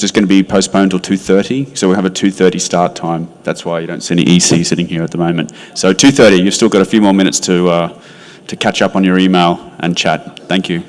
just going to be postponed till 2:30, so we'll have a 2:30 start time. That's why you don't see any EC sitting here at the moment. So 2:30, you've still got a few more minutes to catch up on your email and chat. Thank you.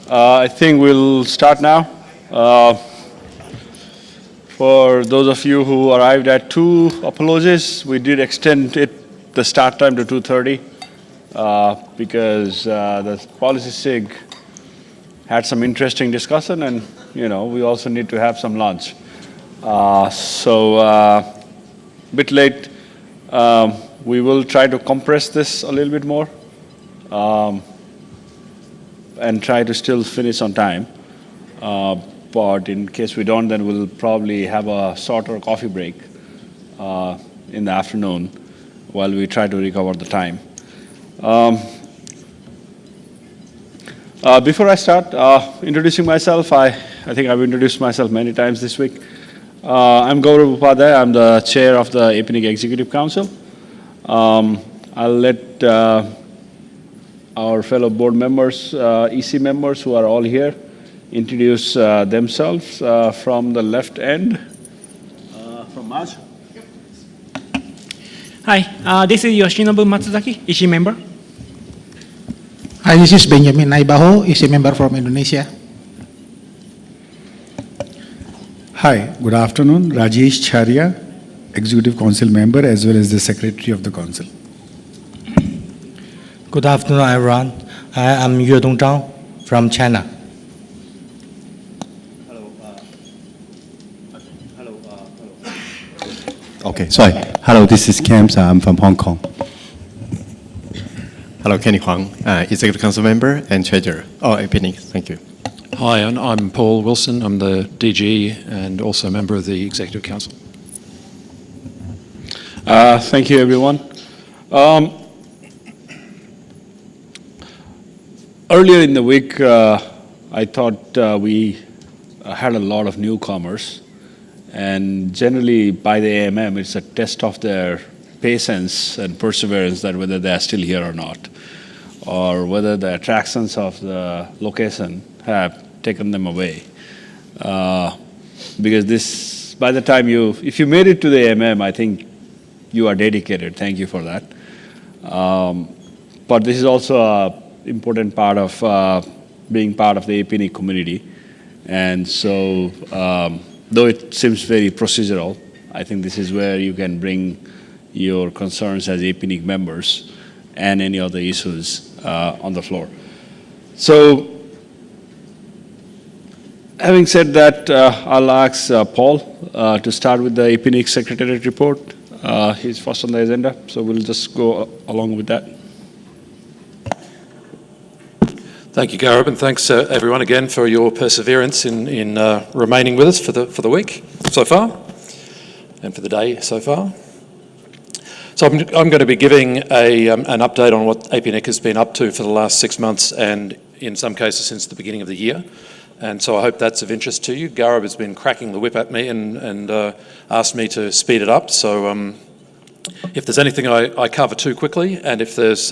I think we'll start now. For those of you who arrived at 2, apologies. We did extend the start time to 2:30 because the policy SIG had some interesting discussion, and we also need to have some lunch. Bit late. We will try to compress this a little bit more and try to still finish on time. But in case we don't, then we'll probably have a shorter coffee break in the afternoon while we try to recover the time. Before I start introducing myself, I think I've introduced myself many times this week. I'm Gaurav Upadhyay. I'm the chair of the APNIC Executive Council. I'll let our fellow board members, EC members who are all here, introduce themselves from the left end. From Maj. Hi, this is Yoshinobu Matsuzaki, EC member. Hi, this is Benjamin Naibaho, EC member from Indonesia. Hi, good afternoon. Rajesh Charia, Executive Council member as well as the Secretary of the Council. Good afternoon, everyone. I am Yue Dongzhang from China. Okay, sorry. Hello, this is Camps. I'm from Hong Kong. Hello, Kenny Huang, Executive Council member and Treasurer. APNIC, thank you. Hi, and I'm Paul Wilson. I'm the DG and also a member of the Executive Council. Thank you, everyone. Earlier in the week, I thought we had a lot of newcomers, and generally by the AMM, it's a test of their patience and perseverance that whether they are still here or not, or whether the attractions of the location have taken them away. Because this, by the time if you made it to the AMM, I think you are dedicated. Thank you for that. But this is also an important part of being part of the APNIC community. And so, though it seems very procedural, I think this is where you can bring your concerns as APNIC members and any other issues on the floor. So, having said that, I'll ask Paul to start with the APNIC Secretariat report. He's first on the agenda, so we'll just go along with that. Thank you, Gaurav, and thanks everyone again for your perseverance in remaining with us for the week so far, and for the day so far. So I'm going to be giving an update on what APNIC has been up to for the last 6 months, and in some cases since the beginning of the year. And so I hope that's of interest to you. Gaurav has been cracking the whip at me and asked me to speed it up. So if there's anything I cover too quickly, and if there's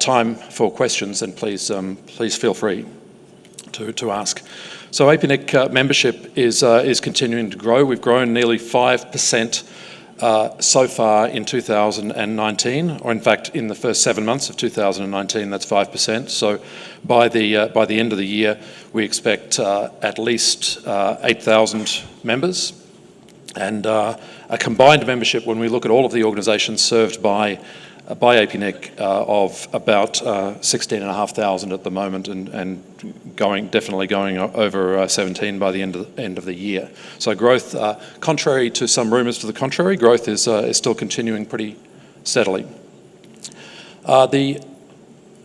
time for questions, then please feel free to ask. So APNIC membership is continuing to grow. We've grown nearly 5% so far in 2019, or in fact in the first 7 months of 2019, that's 5%. So by the end of the year, we expect at least 8,000 members, and a combined membership when we look at all of the organisations served by APNIC of about 16,500 at the moment, and definitely going over 17 by the end of the year. So growth, contrary to some rumours to the contrary, growth is still continuing pretty steadily. The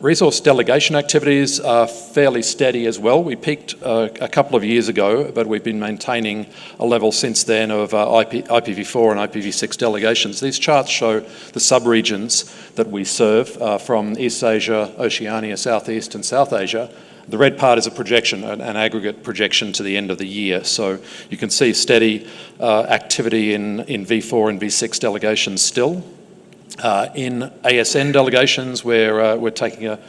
resource delegation activities are fairly steady as well. We peaked a couple of years ago, but we've been maintaining a level since then of IPv4 and IPv6 delegations. These charts show the sub-regions that we serve from East Asia, Oceania, Southeast and South Asia. The red part is a projection, an aggregate projection to the end of the year. So you can see steady activity in V4 and V6 delegations still. In ASN delegations, we're taking a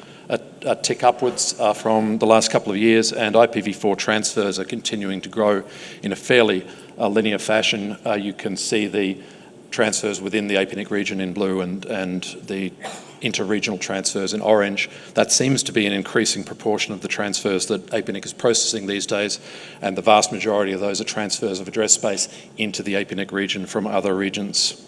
tick upwards from the last couple of years, and IPv4 transfers are continuing to grow in a fairly linear fashion. You can see the transfers within the APNIC region in blue and the inter-regional transfers in orange. That seems to be an increasing proportion of the transfers that APNIC is processing these days, and the vast majority of those are transfers of address space into the APNIC region from other regions.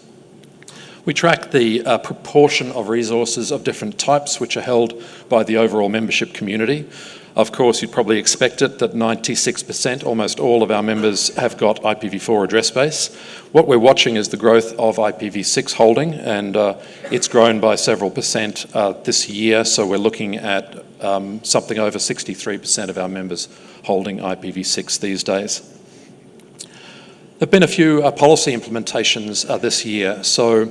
We track the proportion of resources of different types which are held by the overall membership community. Of course, you'd probably expect it that 96%, almost all of our members, have got IPv4 address space. What we're watching is the growth of IPv6 holding, and it's grown by several percent this year, so we're looking at something over 63% of our members holding IPv6 these days. There have been a few policy implementations this year. So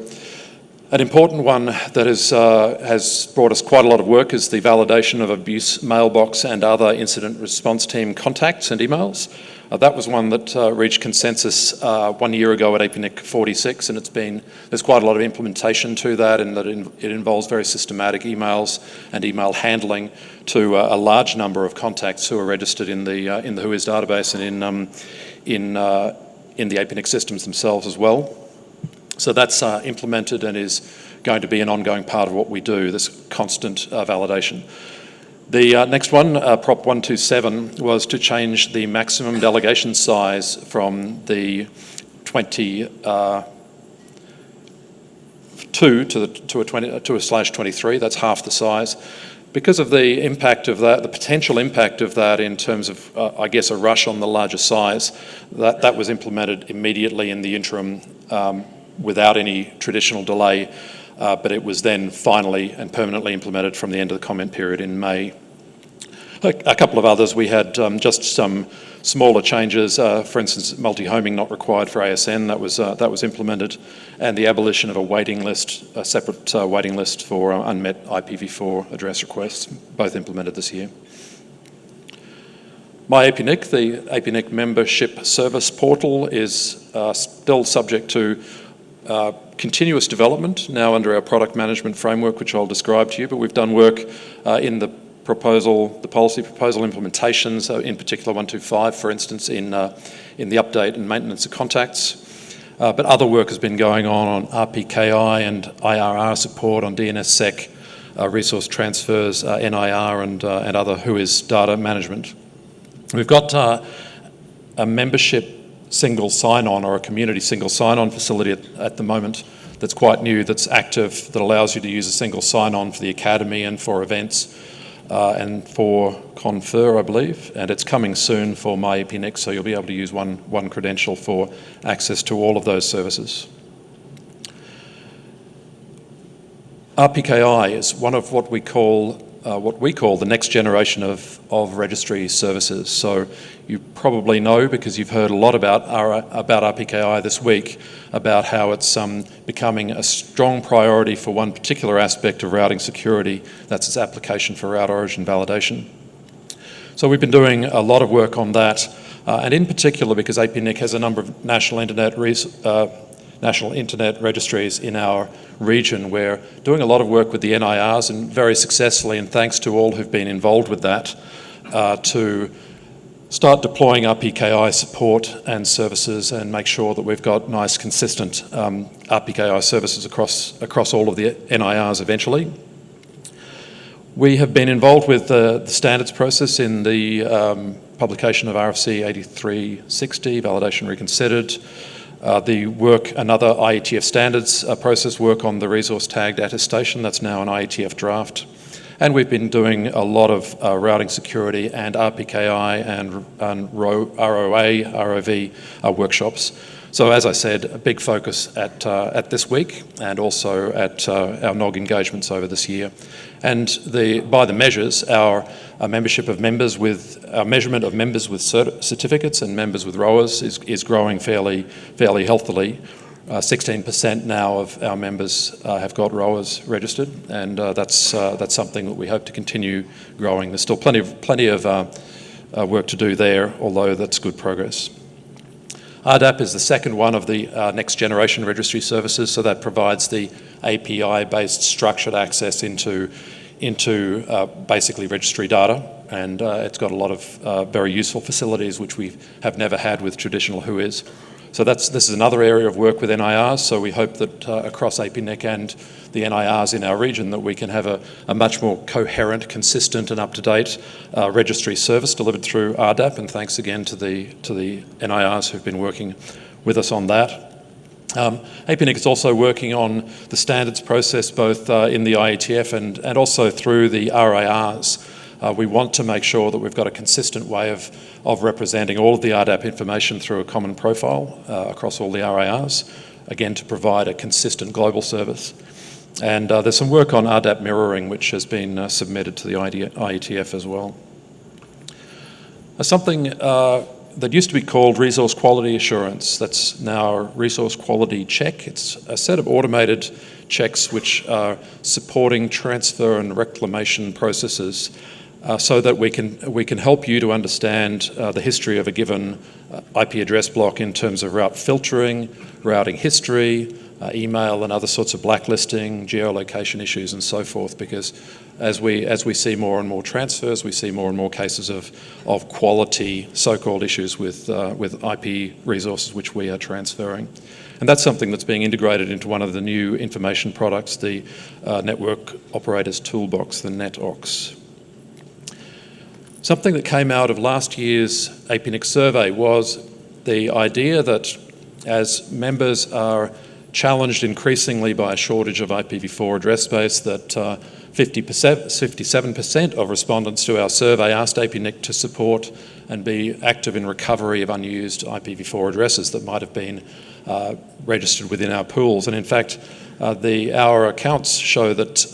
an important one that has brought us quite a lot of work is the validation of abuse mailbox and other incident response team contacts and emails. That was one that reached consensus 1 year ago at APNIC 46, and there's quite a lot of implementation to that, in that it involves very systematic emails and email handling to a large number of contacts who are registered in the WHOIS database and in the APNIC systems themselves as well. So that's implemented and is going to be an ongoing part of what we do, this constant validation. The next one, Prop 127, was to change the maximum delegation size from the 22 to a /23. That's half the size. Because of the impact of that, the potential impact of that in terms of, I guess, a rush on the larger size, that was implemented immediately in the interim without any traditional delay, but it was then finally and permanently implemented from the end of the comment period in May. A couple of others, we had just some smaller changes, for instance, multi-homing not required for ASN, that was implemented, and the abolition of a waiting list, a separate waiting list for unmet IPv4 address requests, both implemented this year. My APNIC, the APNIC Membership Service Portal, is still subject to continuous development now under our product management framework, which I'll describe to you, but we've done work in the policy proposal implementations, in particular 125, for instance, in the update and maintenance of contacts. But other work has been going on RPKI and IRR support, on DNSSEC, resource transfers, NIR, and other WHOIS data management. We've got a membership single sign-on, or a community single sign-on facility at the moment that's quite new, that's active, that allows you to use a single sign-on for the Academy and for events and for Confer, I believe, and it's coming soon for My APNIC, so you'll be able to use one credential for access to all of those services. RPKI is one of what we call the next generation of registry services. So you probably know, because you've heard a lot about RPKI this week, about how it's becoming a strong priority for one particular aspect of routing security. That's its application for route origin validation. So we've been doing a lot of work on that, and in particular because APNIC has a number of national internet registries in our region. We're doing a lot of work with the NIRs, and very successfully, and thanks to all who've been involved with that, to start deploying RPKI support and services and make sure that we've got nice, consistent RPKI services across all of the NIRs eventually. We have been involved with the standards process in the publication of RFC 8360, Validation Reconsidered, the work, another IETF standards process work on the resource tagged attestation, that's now an IETF draft. And we've been doing a lot of routing security and RPKI and ROA, ROV workshops. So as I said, a big focus at this week, and also at our NOG engagements over this year. And by the measures, our measurement of members with certificates and members with ROAs is growing fairly healthily. 16% now of our members have got ROAs registered, and that's something that we hope to continue growing. There's still plenty of work to do there, although that's good progress. RDAP is the second one of the next generation registry services, so that provides the API-based structured access into basically registry data, and it's got a lot of very useful facilities which we have never had with traditional WHOIS. So this is another area of work with NIRs, so we hope that across APNIC and the NIRs in our region that we can have a much more coherent, consistent and up-to-date registry service delivered through RDAP, and thanks again to the NIRs who've been working with us on that. APNIC is also working on the standards process both in the IETF and also through the RIRs. We want to make sure that we've got a consistent way of representing all of the RDAP information through a common profile across all the RIRs, again to provide a consistent global service. And there's some work on RDAP mirroring which has been submitted to the IETF as well. Something that used to be called resource quality assurance, that's now resource quality check. It's a set of automated checks which are supporting transfer and reclamation processes so that we can help you to understand the history of a given IP address block in terms of route filtering, routing history, email and other sorts of blacklisting, geolocation issues and so forth, because as we see more and more transfers, we see more and more cases of quality so-called issues with IP resources which we are transferring. And that's something that's being integrated into one of the new information products, the Network Operators Toolbox, the NetOx. Something that came out of last year's APNIC survey was the idea that as members are challenged increasingly by a shortage of IPv4 address space, that 57% of respondents to our survey asked APNIC to support and be active in recovery of unused IPv4 addresses that might have been registered within our pools. And in fact, our accounts show that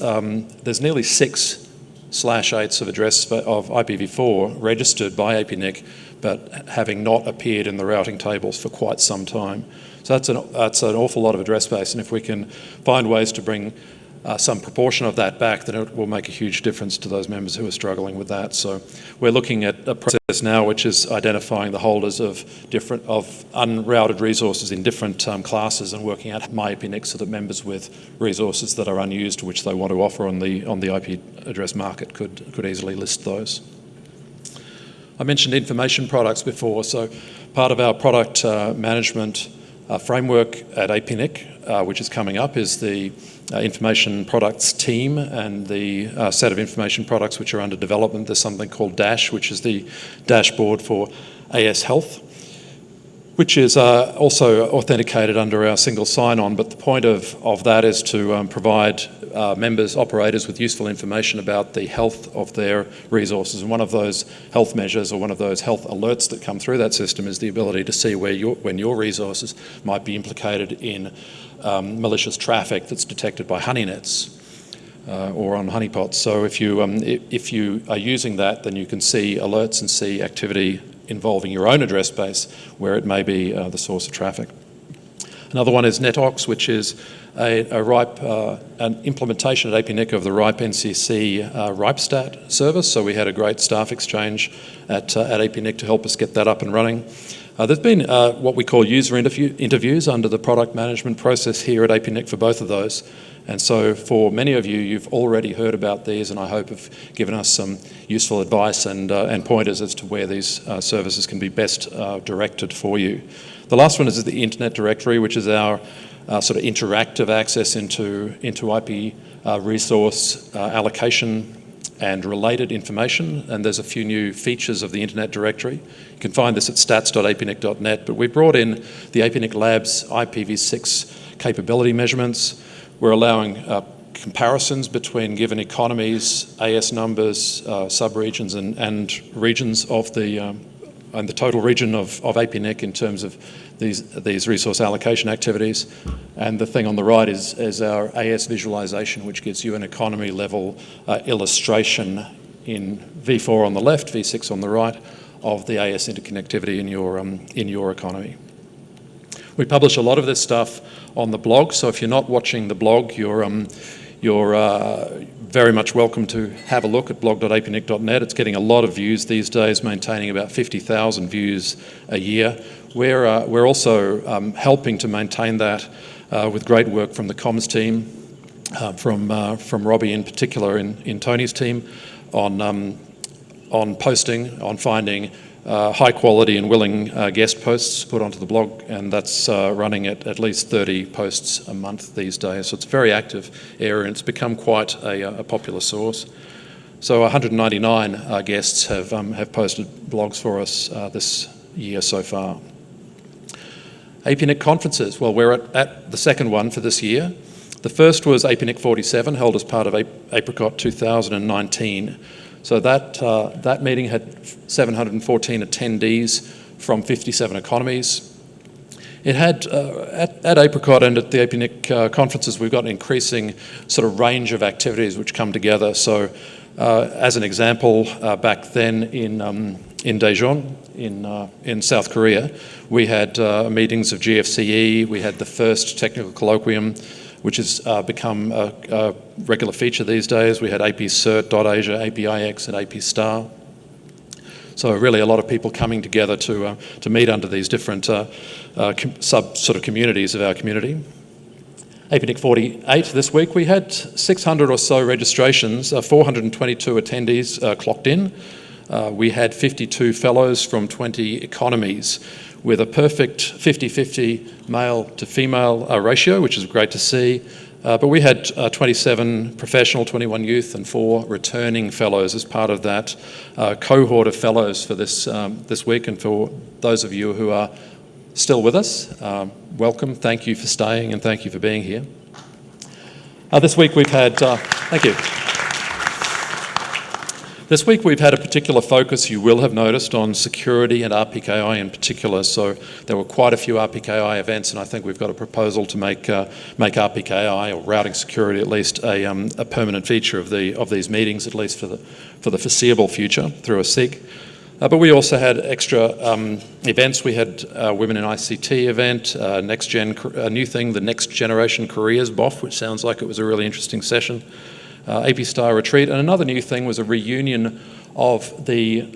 there's nearly 6/8 of address of IPv4 registered by APNIC, but having not appeared in the routing tables for quite some time. So that's an awful lot of address space, and if we can find ways to bring some proportion of that back, then it will make a huge difference to those members who are struggling with that. So we're looking at a process now which is identifying the holders of unrouted resources in different classes and working out my APNIC so that members with resources that are unused which they want to offer on the IP address market could easily list those. I mentioned information products before, so part of our product management framework at APNIC, which is coming up, is the information products team and the set of information products which are under development. There's something called DASH, which is the dashboard for AS Health, which is also authenticated under our single sign-on, but the point of that is to provide members, operators with useful information about the health of their resources. And one of those health measures or one of those health alerts that come through that system is the ability to see when your resources might be implicated in malicious traffic that's detected by honeynets or on honeypots. So if you are using that, then you can see alerts and see activity involving your own address space where it may be the source of traffic. Another one is NetOx, which is an implementation at APNIC of the RIPE NCC RIPEstat service. So we had a great staff exchange at APNIC to help us get that up and running. There's been what we call user interviews under the product management process here at APNIC for both of those. And so for many of you, you've already heard about these, and I hope have given us some useful advice and pointers as to where these services can be best directed for you. The last one is the Internet Directory, which is our sort of interactive access into IP resource allocation and related information, and there's a few new features of the Internet Directory. You can find this at stats.apnic.net, but we brought in the APNIC Labs IPv6 capability measurements. We're allowing comparisons between given economies, AS numbers, sub-regions and regions of the total region of APNIC in terms of these resource allocation activities. And the thing on the right is our AS visualization, which gives you an economy level illustration in V4 on the left, V6 on the right, of the AS interconnectivity in your economy. We publish a lot of this stuff on the blog, so if you're not watching the blog, you're very much welcome to have a look at blog.apnic.net. It's getting a lot of views these days, maintaining about 50,000 views a year. We're also helping to maintain that with great work from the comms team, from Robbie in particular in Tony's team, on posting, on finding high quality and willing guest posts put onto the blog, and that's running at least 30 posts a month these days. So it's a very active area, and it's become quite a popular source. So 199 guests have posted blogs for us this year so far. APNIC Conferences, well, we're at the second one for this year. The first was APNIC47, held as part of Apricot 2019. So that meeting had 714 attendees from 57 economies. It had, at Apricot and at the APNIC conferences, we've got an increasing sort of range of activities which come together. So as an example, back then in Daejeon, in South Korea, we had meetings of GFCE, we had the first technical colloquium, which has become a regular feature these days. We had APCert.Asia, APIX, and APStar. So really a lot of people coming together to meet under these different sort of communities of our community. APNIC48 this week, we had 600 or so registrations, 422 attendees clocked in. We had 52 fellows from 20 economies with a perfect 50-50 male to female ratio, which is great to see. But we had 27 professional, 21 youth, and 4 returning fellows as part of that cohort of fellows for this week. And for those of you who are still with us, welcome, thank you for staying, and thank you for being here. This week we've had, thank you. This week we've had a particular focus, you will have noticed, on security and RPKI in particular. So there were quite a few RPKI events, and I think we've got a proposal to make RPKI, or routing security at least, a permanent feature of these meetings, at least for the foreseeable future, through a SIG. But we also had extra events. We had a Women in ICT event, a new thing, the Next Generation Careers BOF, which sounds like it was a really interesting session. APStar retreat, and another new thing was a reunion of the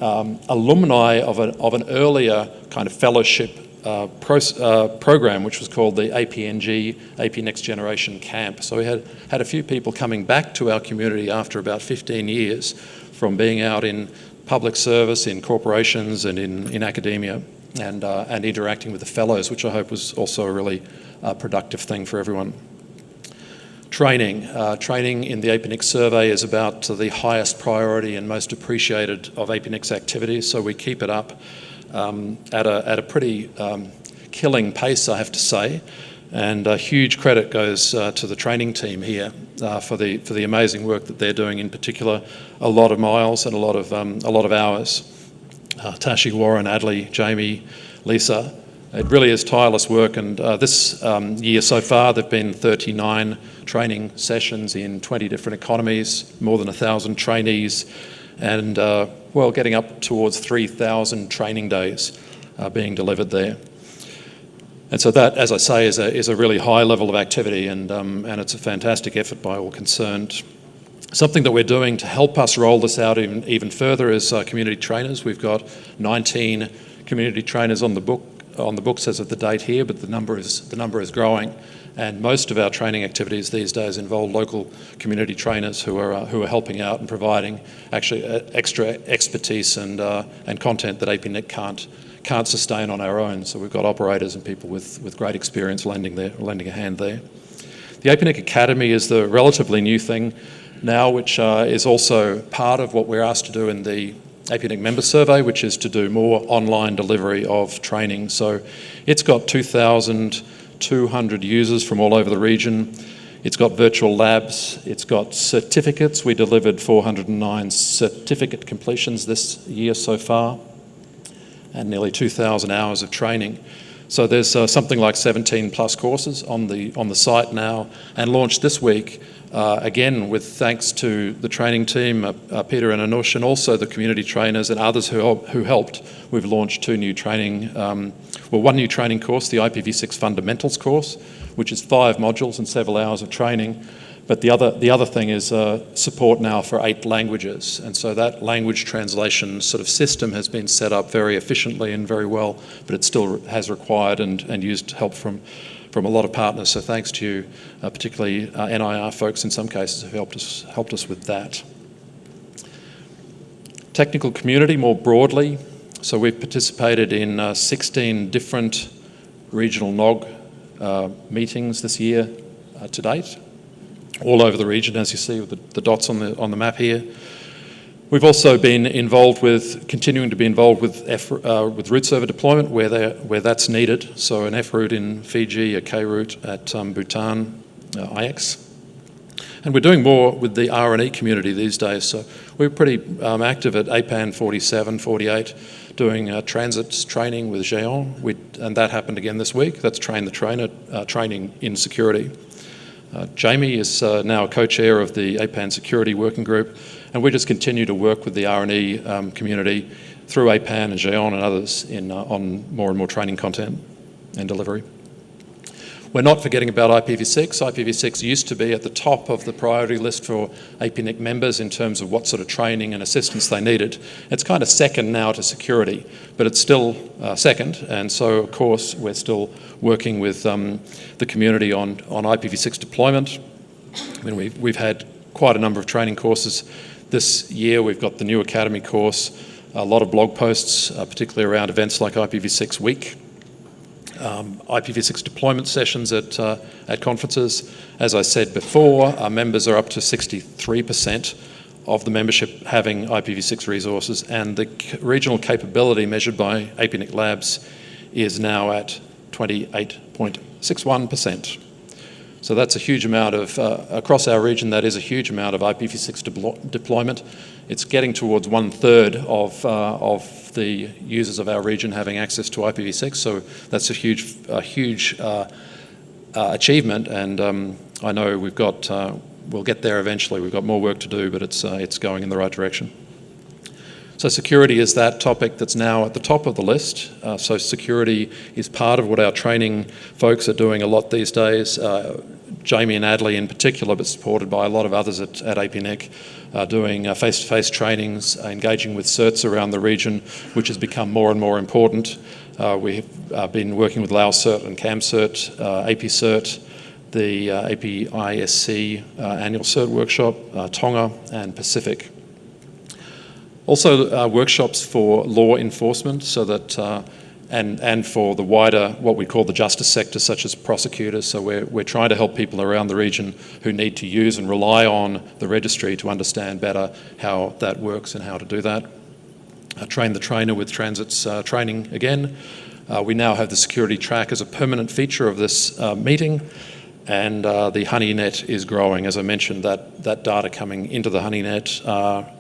alumni of an earlier kind of fellowship program, which was called the APNG, AP Next Generation Camp. So we had a few people coming back to our community after about 15 years from being out in public service, in corporations and in academia, and interacting with the fellows, which I hope was also a really productive thing for everyone. Training. Training in the APNIC survey is about the highest priority and most appreciated of APNIC's activities, so we keep it up at a pretty killing pace, I have to say. And huge credit goes to the training team here for the amazing work that they're doing. In particular, a lot of miles and a lot of hours. Tashi, Warren, Adley, Jamie, Lisa. It really is tireless work, and this year so far there've been 39 training sessions in 20 different economies, more than 1,000 trainees, and well, getting up towards 3,000 training days being delivered there. And so that, as I say, is a really high level of activity, and it's a fantastic effort by all concerned. Something that we're doing to help us roll this out even further is community trainers. We've got 19 community trainers on the books as of the date here, but the number is growing. And most of our training activities these days involve local community trainers who are helping out and providing actually extra expertise and content that APNIC can't sustain on our own. So we've got operators and people with great experience lending a hand there. The APNIC Academy is the relatively new thing now, which is also part of what we're asked to do in the APNIC Member Survey, which is to do more online delivery of training. So it's got 2,200 users from all over the region. It's got virtual labs. It's got certificates. We delivered 409 certificate completions this year so far, and nearly 2,000 hours of training. So there's something like 17 plus courses on the site now, and launched this week, again with thanks to the training team, Peter and Anush, and also the community trainers and others who helped. We've launched one new training course, the IPv6 Fundamentals course, which is 5 modules and several hours of training. But the other thing is support now for 8 languages, and so that language translation sort of system has been set up very efficiently and very well, but it still has required and used help from a lot of partners. So thanks to you, particularly NIR folks in some cases have helped us with that. Technical community more broadly. So we've participated in 16 different regional NOG meetings this year to date, all over the region, as you see with the dots on the map here. We've also been continuing to be involved with route server deployment where that's needed. So an F route in Fiji, a K route at Bhutan, IX. And we're doing more with the R&E community these days. So we're pretty active at APN47, 48, doing transits training with Géant. And that happened again this week. That's Train the Trainer training in security. Jamie is now a co-chair of the APAN Security Working Group, and we just continue to work with the R&E community through APAN and Géant and others on more and more training content and delivery. We're not forgetting about IPv6. IPv6 used to be at the top of the priority list for APNIC members in terms of what sort of training and assistance they needed. It's kind of second now to security, but it's still second. And so, of course, we're still working with the community on IPv6 deployment. I mean, we've had quite a number of training courses this year. We've got the new Academy course, a lot of blog posts, particularly around events like IPv6 Week. IPv6 deployment sessions at conferences. As I said before, our members are up to 63% of the membership having IPv6 resources, and the regional capability measured by APNIC Labs is now at 28.61%. So that's a huge amount of, across our region, that is a huge amount of IPv6 deployment. It's getting towards 1/3 of the users of our region having access to IPv6, so that's a huge achievement, and I know we'll get there eventually. We've got more work to do, but it's going in the right direction. So security is that topic that's now at the top of the list. So security is part of what our training folks are doing a lot these days. Jamie and Adley in particular, but supported by a lot of others at APNIC, doing face-to-face trainings, engaging with certs around the region, which has become more and more important. We've been working with Lao Cert and Cam Cert, AP Cert, the APISC annual cert workshop, Tonga and Pacific. Also workshops for law enforcement, so that and for the wider, what we call the justice sector, such as prosecutors. So we're trying to help people around the region who need to use and rely on the registry to understand better how that works and how to do that. Train the Trainer with transits training again. We now have the security track as a permanent feature of this meeting, and the HoneyNet is growing. As I mentioned, that data coming into the HoneyNet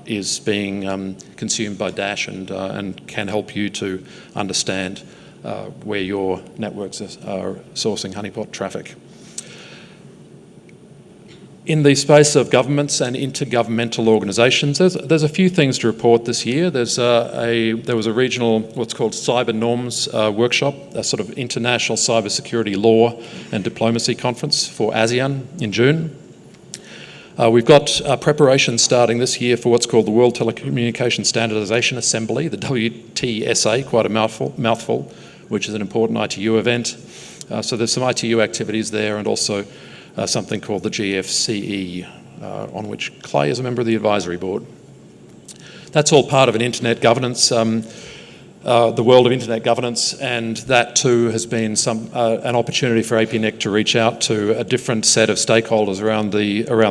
is being consumed by Dash and can help you to understand where your networks are sourcing honeypot traffic. In the space of governments and intergovernmental organisations, there's a few things to report this year. There was a regional, what's called Cyber Norms workshop, a sort of international cybersecurity law and diplomacy conference for ASEAN in June. We've got preparations starting this year for what's called the World Telecommunication Standardization Assembly, the WTSA, quite a mouthful, which is an important ITU event. So there's some ITU activities there, and also something called the GFCE, on which Clay is a member of the advisory board. That's all part of an internet governance, the world of internet governance, and that too has been an opportunity for APNIC to reach out to a different set of stakeholders around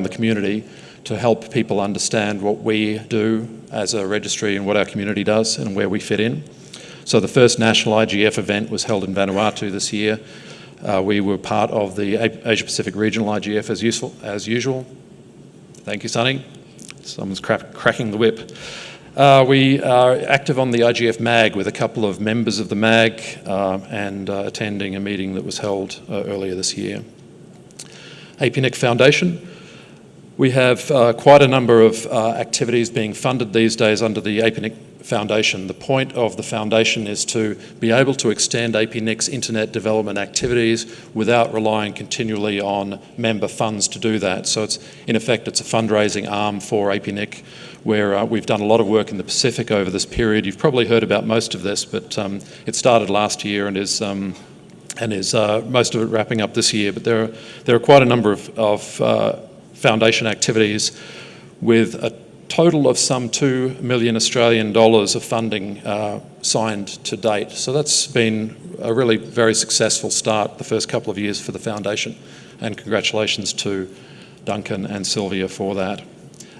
the community to help people understand what we do as a registry and what our community does and where we fit in. So the first national IGF event was held in Vanuatu this year. We were part of the Asia Pacific Regional IGF as usual. Thank you, Sonny. Someone's cracking the whip. We are active on the IGF MAG with a couple of members of the MAG and attending a meeting that was held earlier this year. APNIC Foundation. We have quite a number of activities being funded these days under the APNIC Foundation. The point of the foundation is to be able to extend APNIC's internet development activities without relying continually on member funds to do that. So in effect, it's a fundraising arm for APNIC, where we've done a lot of work in the Pacific over this period. You've probably heard about most of this, but it started last year and is most of it wrapping up this year. But there are quite a number of foundation activities with a total of some 2 million Australian dollars of funding signed to date. So that's been a really very successful start the first couple of years for the Foundation, and congratulations to Duncan and Sylvia for that.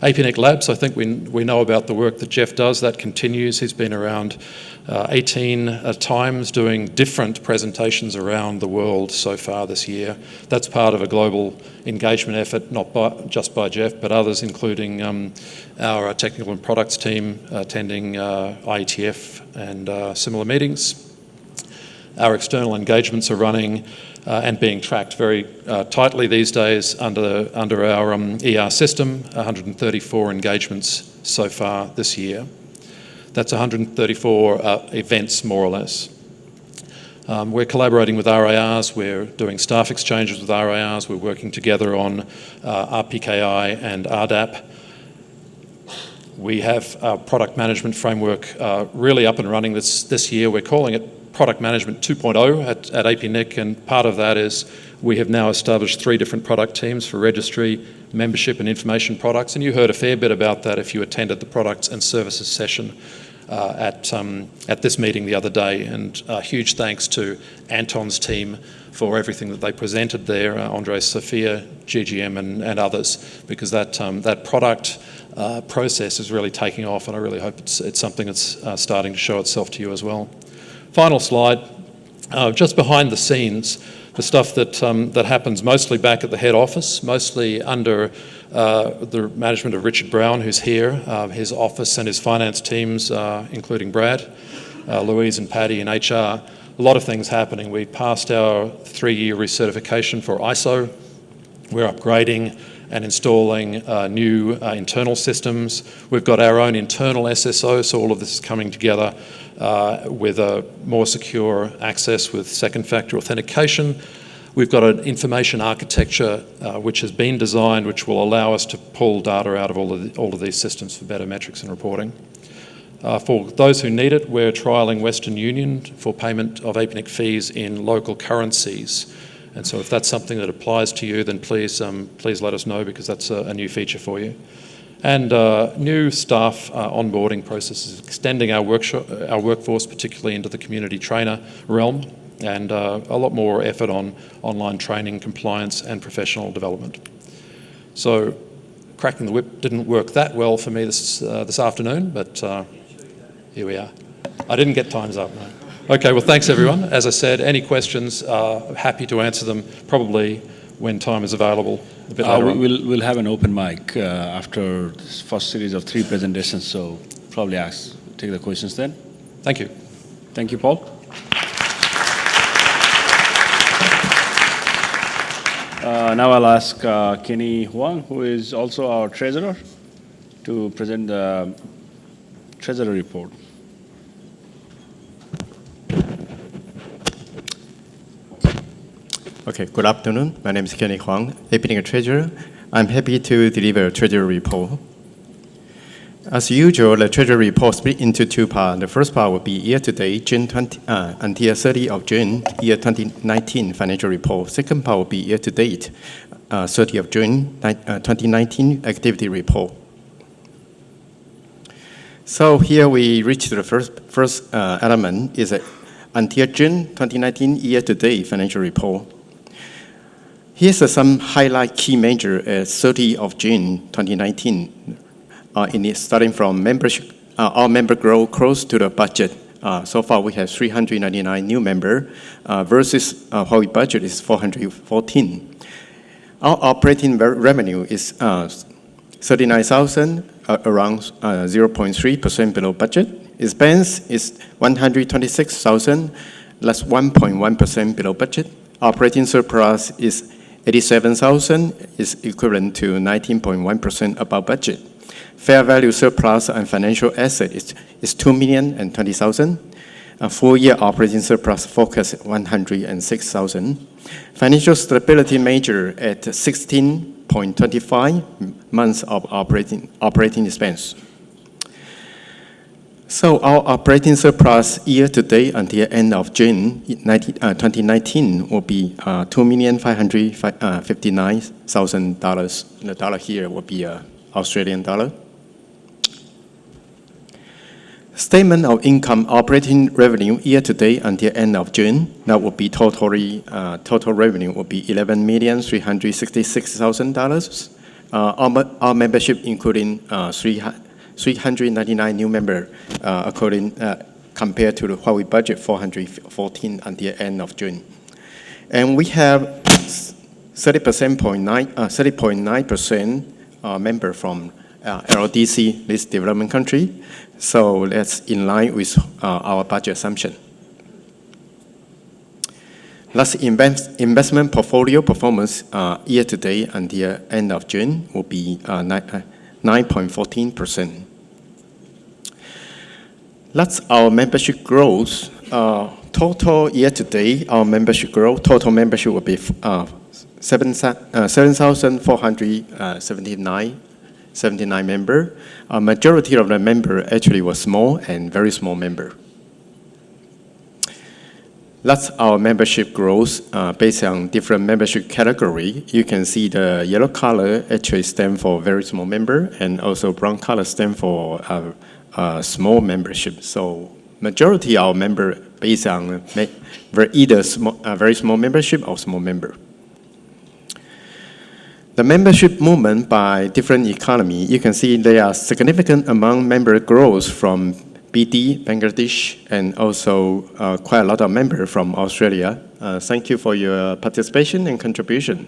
APNIC Labs, I think we know about the work that Jeff does. That continues. He's been around 18 times doing different presentations around the world so far this year. That's part of a global engagement effort, not just by Jeff, but others, including our technical and products team attending IETF and similar meetings. Our external engagements are running and being tracked very tightly these days under our ER system, 134 engagements so far this year. That's 134 events, more or less. We're collaborating with RIRs, we're doing staff exchanges with RIRs, we're working together on RPKI and RDAP. We have our product management framework really up and running this year. We're calling it Product Management 2.0 at APNIC, and part of that is we have now established 3 different product teams for registry, membership and information products, and you heard a fair bit about that if you attended the products and services session at this meeting the other day. And huge thanks to Anton's team for everything that they presented there, Andres, Sophia, GGM and others, because that product process is really taking off, and I really hope it's something that's starting to show itself to you as well. Final slide, just behind the scenes, the stuff that happens mostly back at the head office, mostly under the management of Richard Brown, who's here, his office and his finance teams, including Brad, Louise and Paddy in HR. A lot of things happening. We passed our 3-year recertification for ISO. We're upgrading and installing new internal systems. We've got our own internal SSO, so all of this is coming together with a more secure access with second factor authentication. We've got an information architecture which has been designed, which will allow us to pull data out of all of these systems for better metrics and reporting. For those who need it, we're trialling Western Union for payment of APNIC fees in local currencies. And so if that's something that applies to you, then please let us know, because that's a new feature for you. And new staff onboarding processes, extending our workforce, particularly into the community trainer realm, and a lot more effort on online training, compliance and professional development. So cracking the whip didn't work that well for me this afternoon, but here we are. I didn't get times up, no. Okay, well, thanks everyone. As I said, any questions, happy to answer them, probably when time is available a bit later on. We'll have an open mic after this first series of 3 presentations, so probably take the questions then. Thank you. Thank you, Paul. Now I'll ask Kenny Huang, who is also our treasurer, to present the treasury report. Okay, good afternoon. My name is Kenny Huang, APNIC Treasurer. I'm happy to deliver a Treasury report. As usual, the Treasury report split into 2 parts. The first part will be year-to-date, June 20, until 30 of June, year 2019 financial report. Second part will be year-to-date, 30 of June, 2019 activity report. So here we reach the first element is until June 2019 year-to-date financial report. Here's some highlight key measure at 30 of June 2019. Starting from membership, our member grow close to the budget. So far we have 399 new members versus what we budget is 414. Our operating revenue is 39,000, around 0.3% below budget. Expense is 126,000, less 1.1% below budget. Operating surplus is 87,000, is equivalent to 19.1% above budget. Fair value surplus and financial asset is 2,020,000. Full year operating surplus focus 106,000. Financial stability measure at 16.25 months of operating expense. So our operating surplus year to date until end of June 2019 will be $2,559,000. The dollar here will be Australian dollar. Statement of income operating revenue year-to-date until end of June, that will be total revenue will be $11,366,000. Our membership including 399 new members compared to what we budget 414 until end of June. And we have 30.9% member from LDC, this development country. So that's in line with our budget assumption. Last investment portfolio performance year-to-date until end of June will be 9.14%. That's our membership growth. Total year-to-date, our membership growth, total membership will be 7,479 members. A majority of the member actually was small and very small member. That's our membership growth based on different membership category. You can see the yellow color actually stands for very small member, and also brown color stands for small membership. So majority of our member based on either very small membership or small member. The membership movement by different economy, you can see there are significant amount member growth from BD, Bangladesh, and also quite a lot of members from Australia. Thank you for your participation and contribution.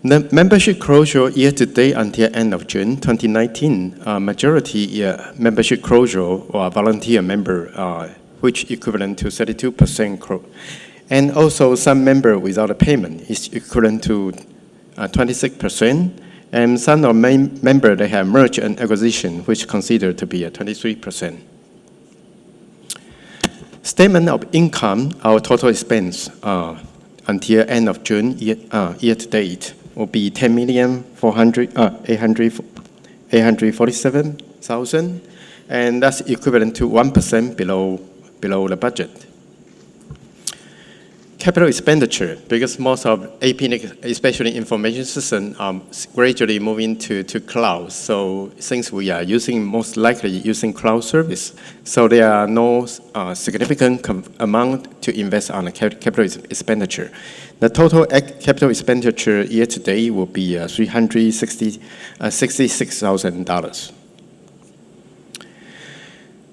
The membership closure year-to-date until end of June 2019, majority membership closure or volunteer member, which equivalent to 32%. And also some member without a payment is equivalent to 26%. And some of members, they have merge and acquisition, which considered to be 23%. Statement of income, our total expense until end of June year-to-date will be $10,847,000, and that's equivalent to 1% below the budget. Capital expenditure, because most of APNIC, especially information system, are gradually moving to cloud. So since we are most likely using cloud service, so there are no significant amount to invest on a capital expenditure. The total capital expenditure year-to-date will be $366,000.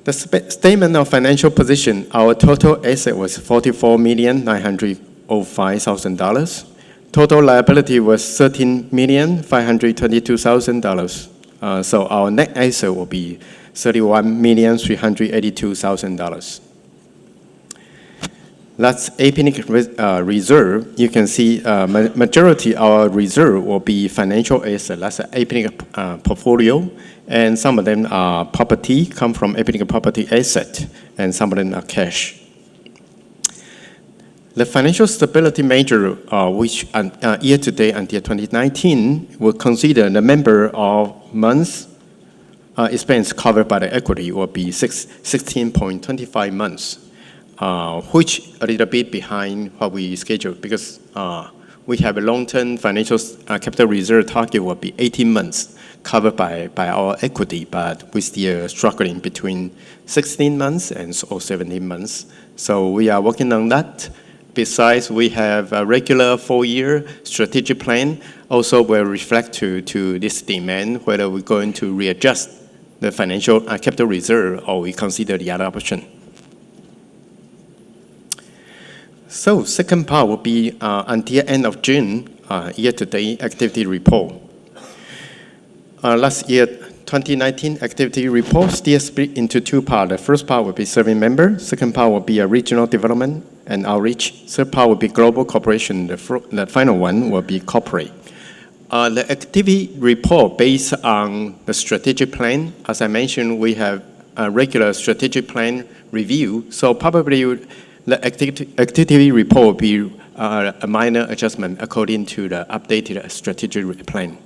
The statement of financial position, our total asset was $44,905,000. Total liability was $13,522,000. So our net asset will be $31,382,000. That's APNIC reserve. You can see majority of our reserve will be financial asset. That's an APNIC portfolio. And some of them are property, come from APNIC property asset, and some of them are cash. The financial stability measure, which year-to-date until 2019, will consider the number of months expense covered by the equity will be 16.25 months, which a little bit behind what we scheduled because we have a long-term financial capital reserve target will be 18 months. Covered by our equity, but we're still struggling between 16 months and 17 months. So we are working on that. Besides, we have a regular 4-year strategic plan. Also will reflect to this demand, whether we're going to readjust the financial capital reserve or we consider the other option. So second part will be until end of June, year-to-date activity report. Last year, 2019 activity report still split into two parts. The first part will be serving member. Second part will be a regional development and outreach. Third part will be global cooperation. The final one will be corporate. The activity report based on the strategic plan. As I mentioned, we have a regular strategic plan review. So probably the activity report will be a minor adjustment according to the updated strategic plan.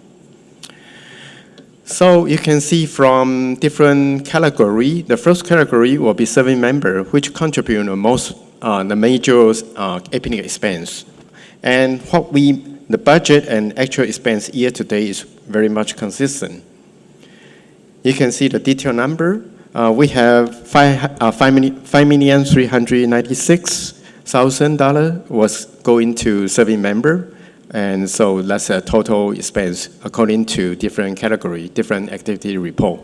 So you can see from different category. The first category will be serving member, which contribute the most, the major APNIC expense. And the budget and actual expense year to date is very much consistent. You can see the detailed number. We have $5,396,000 was going to serving member. And so that's a total expense according to different category, different activity report.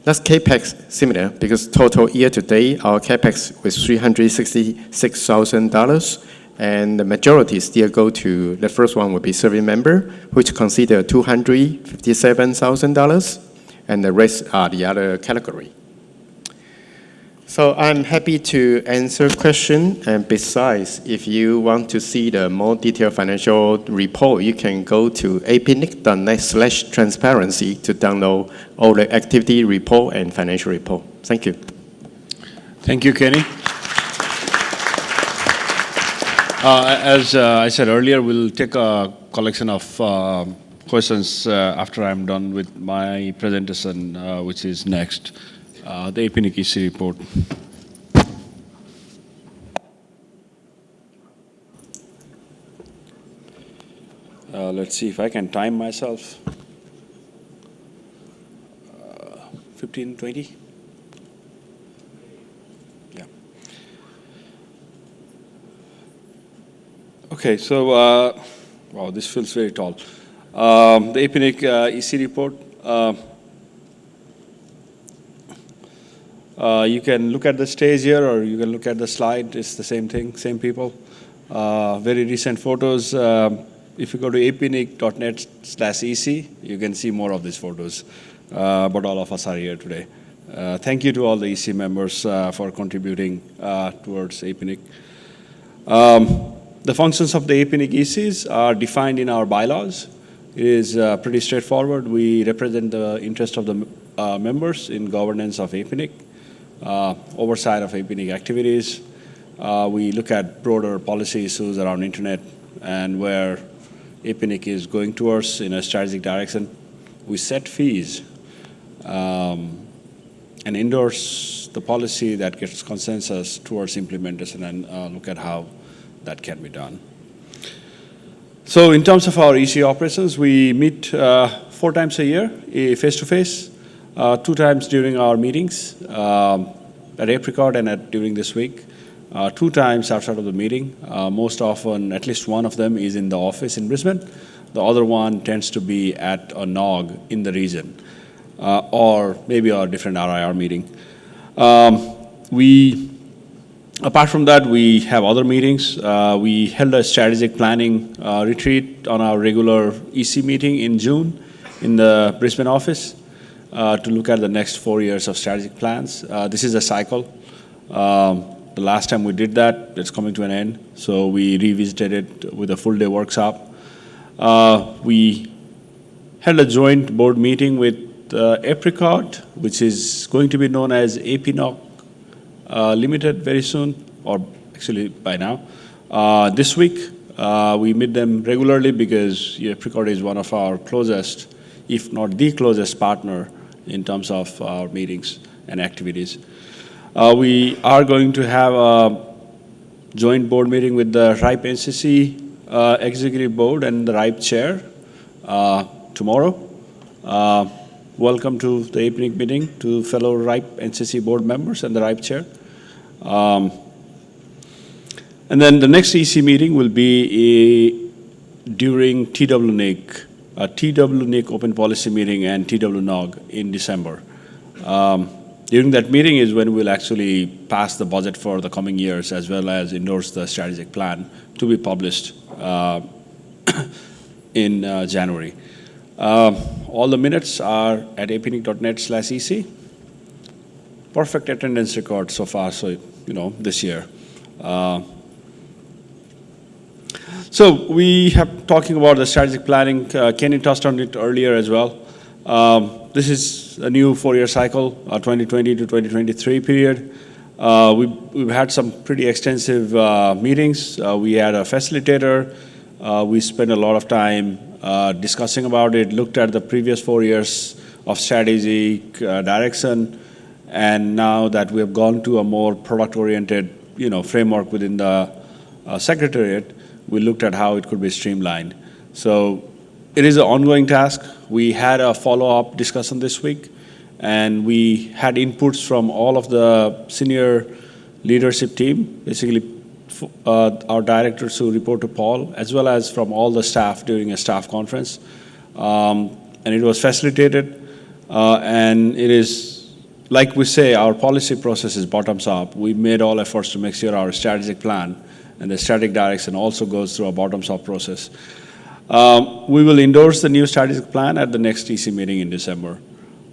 That's CAPEX similar because total year to date, our CAPEX was $366,000. And the majority still go to, the first one would be serving member, which consider $257,000. And the rest are the other category. So I'm happy to answer questions. And besides, if you want to see the more detailed financial report, you can go to apnic.net/transparency to download all the activity report and financial report. Thank you. Thank you, Kenny. As I said earlier, we'll take a collection of questions after I'm done with my presentation, which is next, the APNIC EC report. Let's see if I can time myself. 15, 20? Yeah. Okay, so, wow, this feels very tall. The APNIC EC report. You can look at the stage here, or you can look at the slide. It's the same thing, same people. Very recent photos. If you go to apnic.net/EC, you can see more of these photos. But all of us are here today. Thank you to all the EC members for contributing towards APNIC. The functions of the APNIC ECs are defined in our bylaws. It is pretty straightforward. We represent the interest of the members in governance of APNIC, oversight of APNIC activities. We look at broader policy issues around internet and where APNIC is going towards in a strategic direction. We set fees and endorse the policy that gets consensus towards implementation and look at how that can be done. So in terms of our EC operations, we meet 4 times a year, face-to-face, 2 times during our meetings at Apricot and during this week, 2 times outside of the meeting. Most often, at least one of them is in the office in Brisbane. The other one tends to be at a NOG in the region, or maybe a different RIR meeting. Apart from that, we have other meetings. We held a strategic planning retreat on our regular EC meeting in June in the Brisbane office to look at the next 4 years of strategic plans. This is a cycle. The last time we did that, it's coming to an end, so we revisited it with a full-day workshop. We held a joint board meeting with Apricot, which is going to be known as APNIC Limited very soon, or actually by now. This week, we meet them regularly because Apricot is one of our closest, if not the closest partner in terms of our meetings and activities. We are going to have a joint board meeting with the RIP NCC Executive Board and the RIP Chair tomorrow. Welcome to the APNIC meeting to fellow RIP NCC board members and the RIP Chair. And then the next EC meeting will be during TWNIC, TWNIC Open Policy Meeting and TWNOG in December. During that meeting is when we'll actually pass the budget for the coming years as well as endorse the strategic plan to be published in January. All the minutes are at apnic.net/EC. Perfect attendance record so far, so this year. So we have talking about the strategic planning. Kenny touched on it earlier as well. This is a new 4-year cycle, 2020 to 2023 period. We've had some pretty extensive meetings. We had a facilitator. We spent a lot of time discussing about it, looked at the previous 4 years of strategic direction, and now that we have gone to a more product-oriented framework within the Secretariat, we looked at how it could be streamlined. So it is an ongoing task. We had a follow-up discussion this week, and we had inputs from all of the senior leadership team, basically our directors who report to Paul, as well as from all the staff during a staff conference. And it was facilitated, and it is, like we say, our policy process is bottoms up. We made all efforts to make sure our strategic plan and the strategic direction also goes through a bottoms up process. We will endorse the new strategic plan at the next EC meeting in December.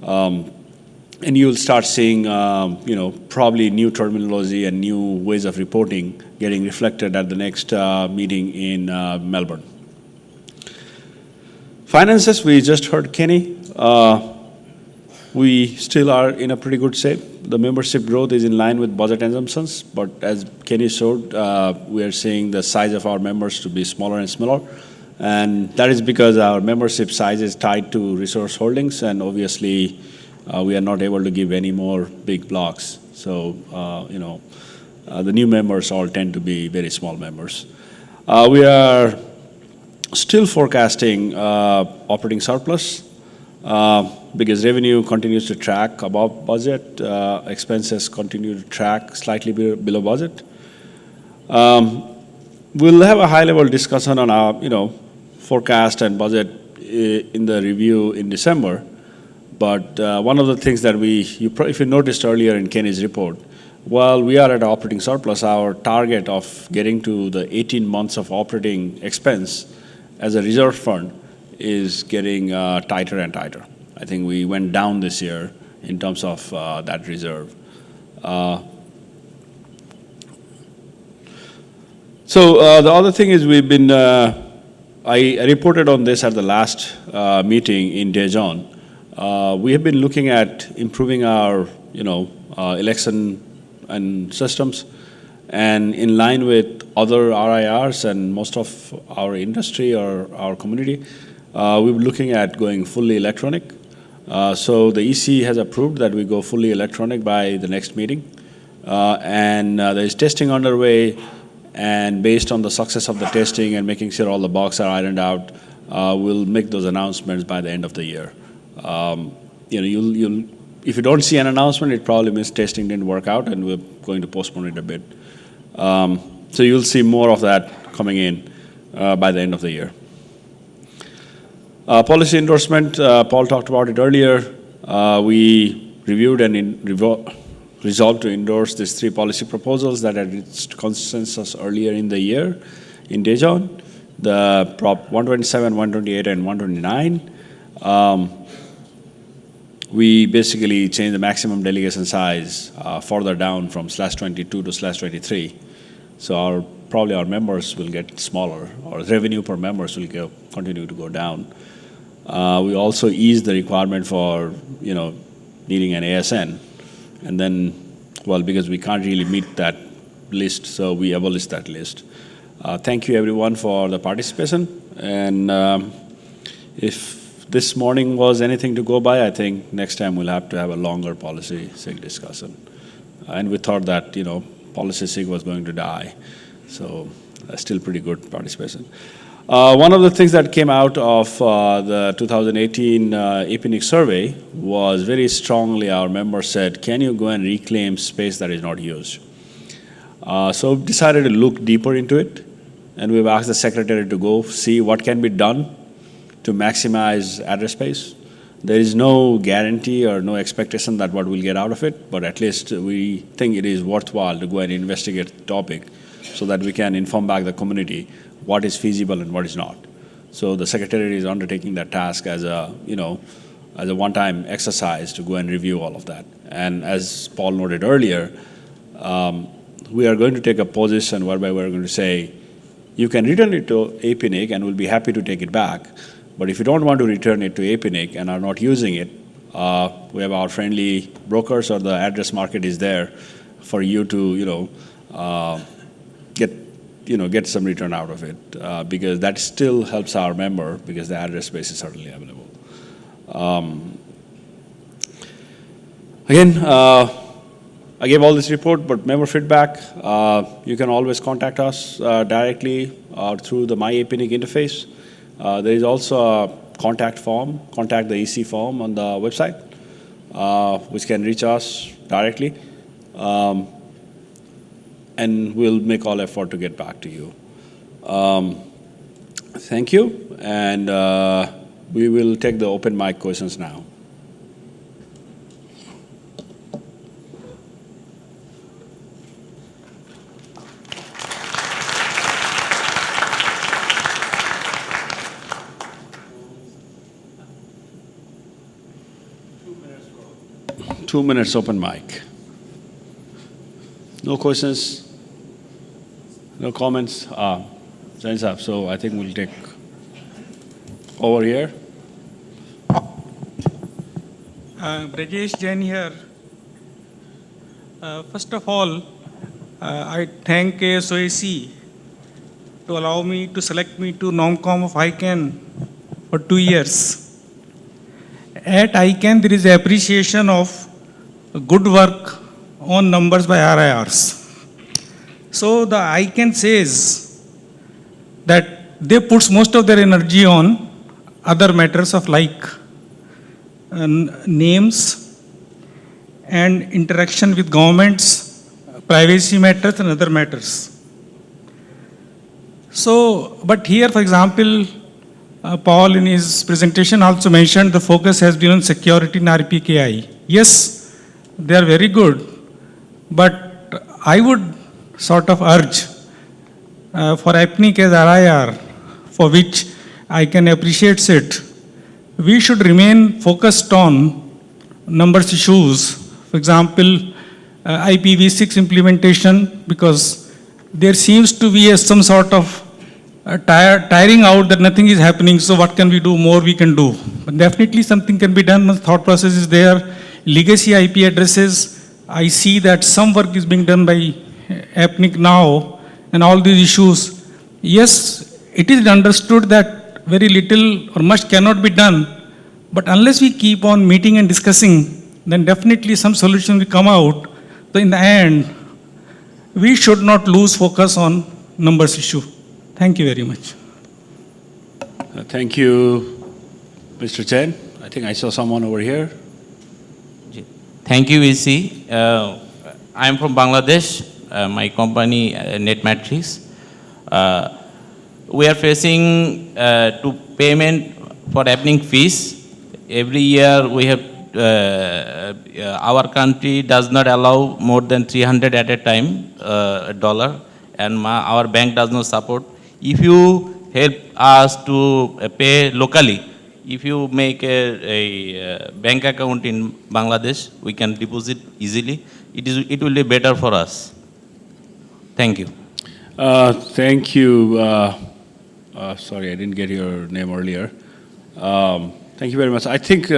And you'll start seeing, probably new terminology and new ways of reporting getting reflected at the next meeting in Melbourne. Finances, we just heard Kenny. We still are in a pretty good shape. The membership growth is in line with budget assumptions, but as Kenny showed, we are seeing the size of our members to be smaller and smaller. And that is because our membership size is tied to resource holdings, and obviously we are not able to give any more big blocks. So, the new members all tend to be very small members. We are still forecasting operating surplus because revenue continues to track above budget, expenses continue to track slightly below budget. We'll have a high-level discussion on our, forecast and budget in the review in December. But one of the things that if you noticed earlier in Kenny's report, while we are at operating surplus, our target of getting to the 18 months of operating expense as a reserve fund is getting tighter and tighter. I think we went down this year in terms of that reserve. So the other thing is we've been, I reported on this at the last meeting in Daejeon. We have been looking at improving our, election and systems, and in line with other RIRs and most of our industry or our community, we're looking at going fully electronic. So the EC has approved that we go fully electronic by the next meeting, and there is testing underway. And based on the success of the testing and making sure all the bugs are ironed out, we'll make those announcements by the end of the year. If you don't see an announcement, it probably means testing didn't work out, and we're going to postpone it a bit. So you'll see more of that coming in by the end of the year. Policy endorsement, Paul talked about it earlier. We reviewed and resolved to endorse these 3 policy proposals that had reached consensus earlier in the year in Daejeon, the Prop 127, 128, and 129. We basically changed the maximum delegation size further down from /22 to /23. So probably our members will get smaller, or revenue per members will continue to go down. We also eased the requirement for, needing an ASN. And then, because we can't really meet that list, so we abolished that list. Thank you, everyone, for the participation. And if this morning was anything to go by, I think next time we'll have to have a longer policy SIG discussion. And we thought that, policy SIG was going to die. So still pretty good participation. One of the things that came out of the 2018 APNIC survey was very strongly our members said, can you go and reclaim space that is not used? So we decided to look deeper into it, and we've asked the Secretariat to go see what can be done to maximize address space. There is no guarantee or no expectation that what we'll get out of it, but at least we think it is worthwhile to go and investigate the topic so that we can inform back the community what is feasible and what is not. So the Secretariat is undertaking that task as a, as a one-time exercise to go and review all of that. And as Paul noted earlier, we are going to take a position whereby we're going to say, you can return it to APNIC and we'll be happy to take it back. But if you don't want to return it to APNIC and are not using it, we have our friendly brokers, or the address market is there for you to, get some return out of it, because that still helps our member, because the address space is certainly available. Again, I gave all this report, but member feedback, you can always contact us directly or through the My APNIC interface. There is also a contact form, contact the EC form on the website, which can reach us directly. And we'll make all effort to get back to you. Thank you, and we will take the open mic questions now. Two minutes open mic. No questions? No comments? Zain Saab, so I think we'll take over here. Brajesh Jain here. First of all, I thank ASOAC to allow me to select me to NOMCOM of ICANN for 2 years. At ICANN, there is appreciation of good work on numbers by RIRs. So the ICANN says that they put most of their energy on other matters of like names and interaction with governments, privacy matters and other matters. So, but here, for example, Paul in his presentation also mentioned the focus has been on security in RPKI. Yes, they are very good, but I would sort of urge for APNIC as RIR, for which I can appreciate it, we should remain focused on numbers issues. For example, IPv6 implementation, because there seems to be some sort of tiring out that nothing is happening, so what can we do more we can do. But definitely something can be done, the thought process is there. Legacy IP addresses, I see that some work is being done by APNIC now, and all these issues. Yes, it is understood that very little or much cannot be done, but unless we keep on meeting and discussing, then definitely some solution will come out. So in the end, we should not lose focus on numbers issue. Thank you very much. Thank you, Mr. Chen. I think I saw someone over here. Thank you, EC. I am from Bangladesh. My company, NetMatrix. We are facing to payment for APNIC fees. Every year we have, our country does not allow more than 300 at a time, dollar, and our bank does not support. If you help us to pay locally, if you make a bank account in Bangladesh, we can deposit easily. It will be better for us. Thank you. Thank you. Sorry, I didn't get your name earlier. Thank you very much. I think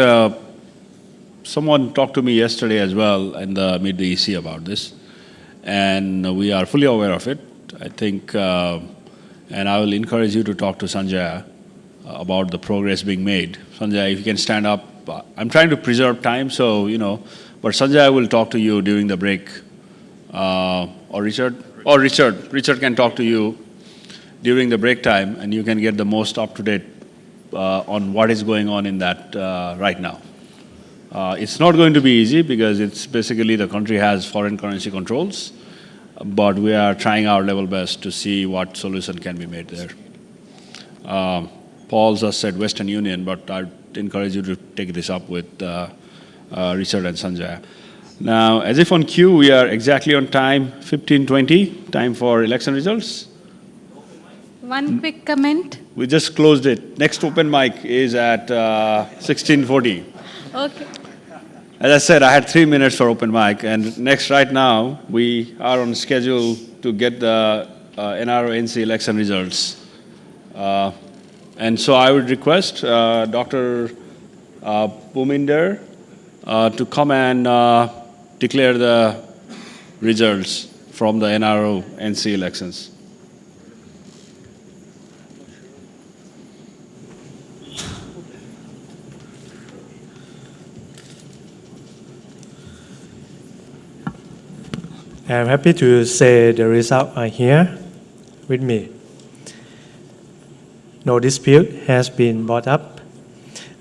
someone talked to me yesterday as well and made the EC about this, and we are fully aware of it. I think, and I will encourage you to talk to Sanjay about the progress being made. Sanjay, if you can stand up. I'm trying to preserve time, so, but Sanjay will talk to you during the break. Or Richard? Or Richard can talk to you during the break time, and you can get the most up-to-date on what is going on in that right now. It's not going to be easy because it's basically the country has foreign currency controls, but we are trying our level best to see what solution can be made there. Paul just said Western Union, but I'd encourage you to take this up with Richard and Sanjay. Now, as if on cue, we are exactly on time, 15:20, time for election results. One quick comment. We just closed it. Next open mic is at 16:40. Okay. As I said, I had 3 minutes for open mic, and next right now, we are on schedule to get the NRO NC election results. And so I would request Dr. Bhuminder to come and declare the results from the NRO NC elections. I'm happy to say the results are here with me. no dispute has been brought up.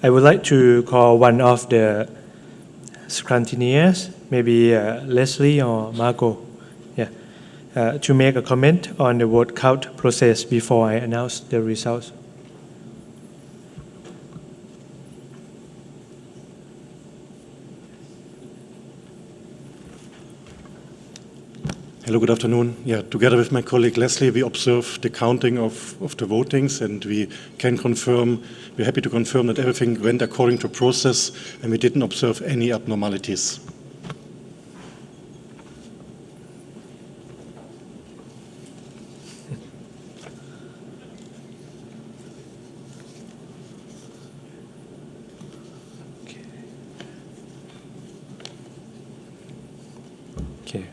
I would like to call one of the scrutineers, maybe Leslie or Marco, to make a comment on the vote count process before I announce the results. Hello, good afternoon. Yeah, together with my colleague Leslie, we observed the counting of the votings, and we can confirm, we're happy to confirm that everything went according to process, and we didn't observe any abnormalities. Okay.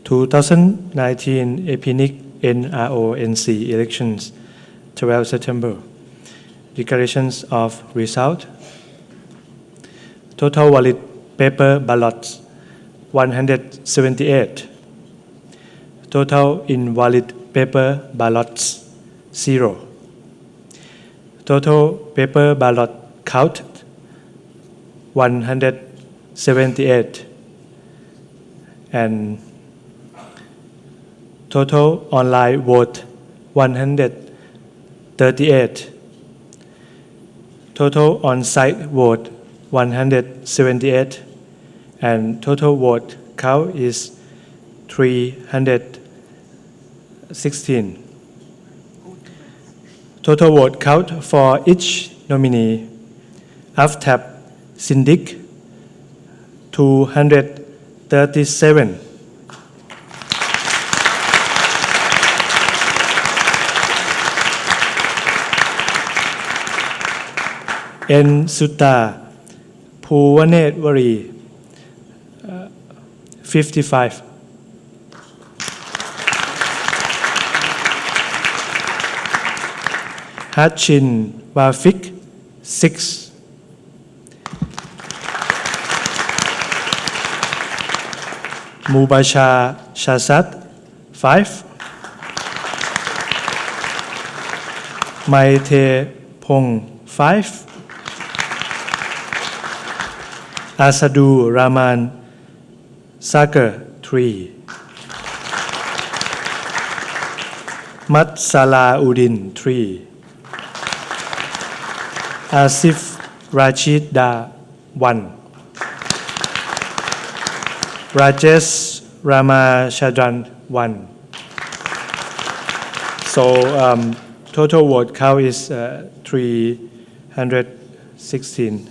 2019 APNIC NRO NC elections, 12 September. Declarations of result. Total valid paper ballots, 178. Total invalid paper ballots, 0. Total paper ballot counted, 178. And total online vote, 138. Total on-site vote, 178. And total vote count is 316. Total vote count for each nominee. AFTAB Syndic, 237. N. Sutta Puvanetwari, 55. Hachin Wafik, 6. Mubasha Shasat, 5. Maite Pong, 5. Asadu Rahman Sagar, 3. Matsala Udin, 3. Asif Rashid Da, 1. Rajesh Ramachandran, 1. So total vote count is 316.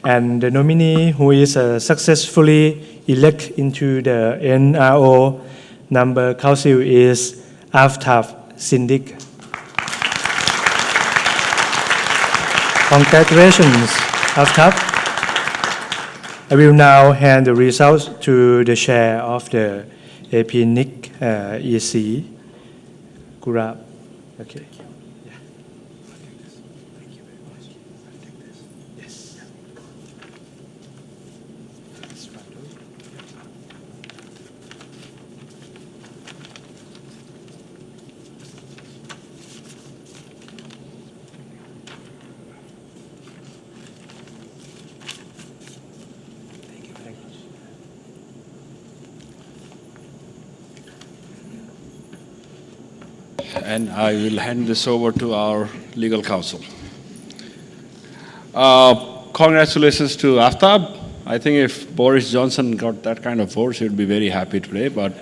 And the nominee who is successfully elected into the NRO number council is AFTAB Syndic. Congratulations, AFTAB. I will now hand the results to the chair of the APNIC EC, Gurab. Okay. And I will hand this over to our legal counsel. Congratulations to AFTAB. I think if Boris Johnson got that kind of votes, he would be very happy today. But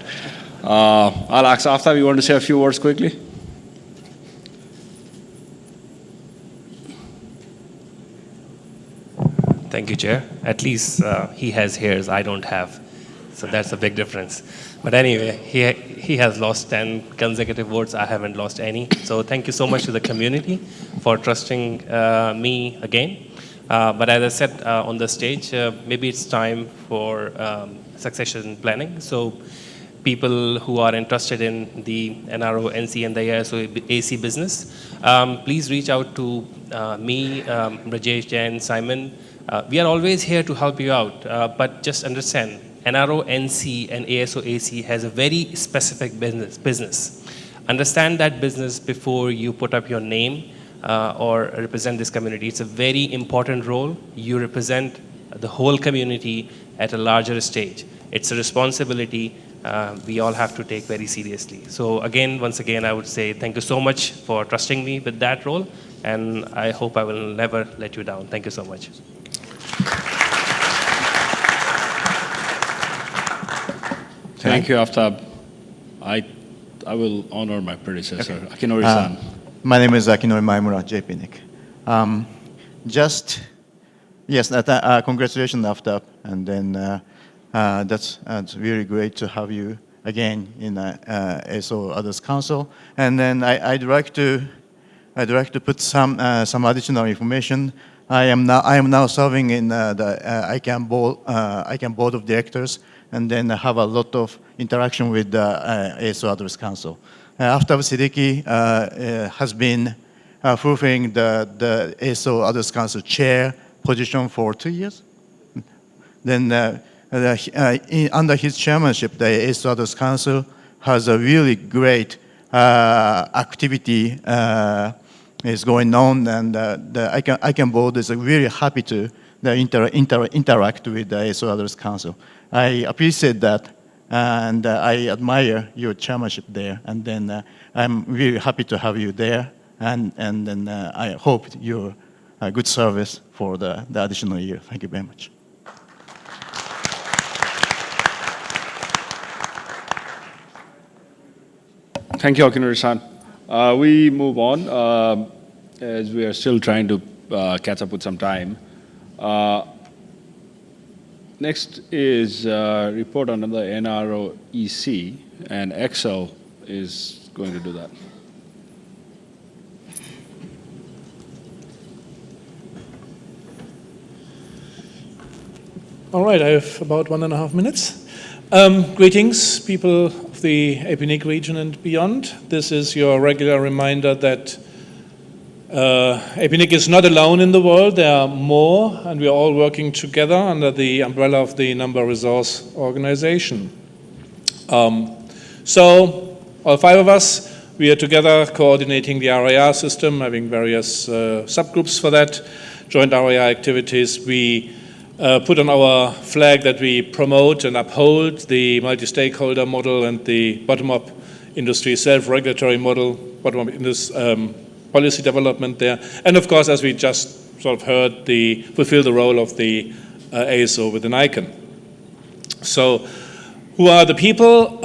I'll ask AFTAB, you want to say a few words quickly? Thank you, Chair. At least he has hairs, I don't have. So that's a big difference. But anyway, he has lost 10 consecutive votes. I haven't lost any. So thank you so much to the community for trusting me again. But as I said on the stage, maybe it's time for succession planning. So people who are interested in the NRO NC and the AC business, please reach out to me, Rajesh, Jain, Simon. We are always here to help you out, but just understand NRO NC and ASO AC has a very specific business. Understand that business before you put up your name or represent this community. It's a very important role. You represent the whole community at a larger stage. It's a responsibility we all have to take very seriously. So again, once again, I would say thank you so much for trusting me with that role, and I hope I will never let you down. Thank you so much. Thank you, Aftab. I will honor my predecessor, Akinori-san. My name is Akinori Maimura, JPNIC. Congratulations, Aftab, and then that's really great to have you again in ASO Others Council. And then I'd like to put some additional information. I am now serving in the ICANN board of directors, and then I have a lot of interaction with the ASO Others Council. Aftab Siddiqui has been fulfilling the ASO Others Council chair position for 2 years. Then under his chairmanship, the ASO Others Council has a really great activity is going on, and the ICANN board is really happy to interact with the ASO Others Council. I appreciate that, and I admire your chairmanship there, and then I'm really happy to have you there, and then I hope you're a good service for the additional year. Thank you very much. Thank you, Akinori-san. We move on, as we are still trying to catch up with some time. Next is report on the NRO EC, and Excel is going to do that. All right, I have about 1.5 minutes. Greetings, people of the APNIC region and beyond. This is your regular reminder that APNIC is not alone in the world. There are more, and we are all working together under the umbrella of the Number Resource Organization. So, all 5 of us, we are together coordinating the RIR system, having various subgroups for that, joint RIR activities. We put on our flag that we promote and uphold the multi-stakeholder model and the bottom-up industry self-regulatory model, bottom-up in this policy development there. And of course, as we just sort of heard, fulfill the role of the ASO with an icon. So who are the people?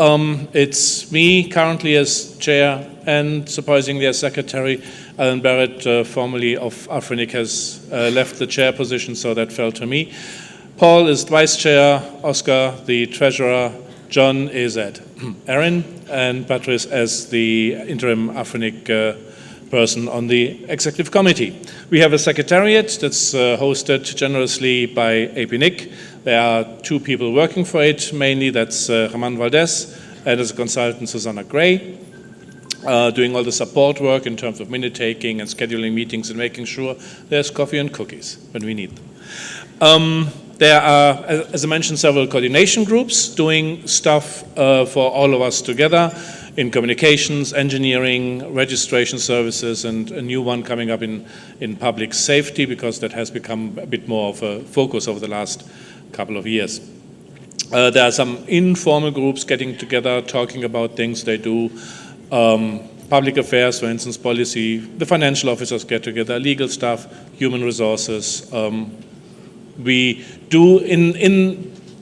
It's me currently as chair and surprisingly as secretary. Alan Barrett, formerly of APNIC, has left the chair position, so that fell to me. Paul is vice chair, Oscar the treasurer, John is at Erin, and Patrice as the interim APNIC person on the executive committee. We have a secretariat that's hosted generously by APNIC. There are 2 people working for it, mainly that's Raman Valdez, and as a consultant, Susanna Gray. Doing all the support work in terms of minute taking and scheduling meetings and making sure there's coffee and cookies when we need them. There are, as I mentioned, several coordination groups doing stuff for all of us together in communications, engineering, registration services, and a new one coming up in public safety, because that has become a bit more of a focus over the last couple of years. There are some informal groups getting together, talking about things they do. Public affairs, for instance, policy, the financial officers get together, legal staff, human resources. We do, in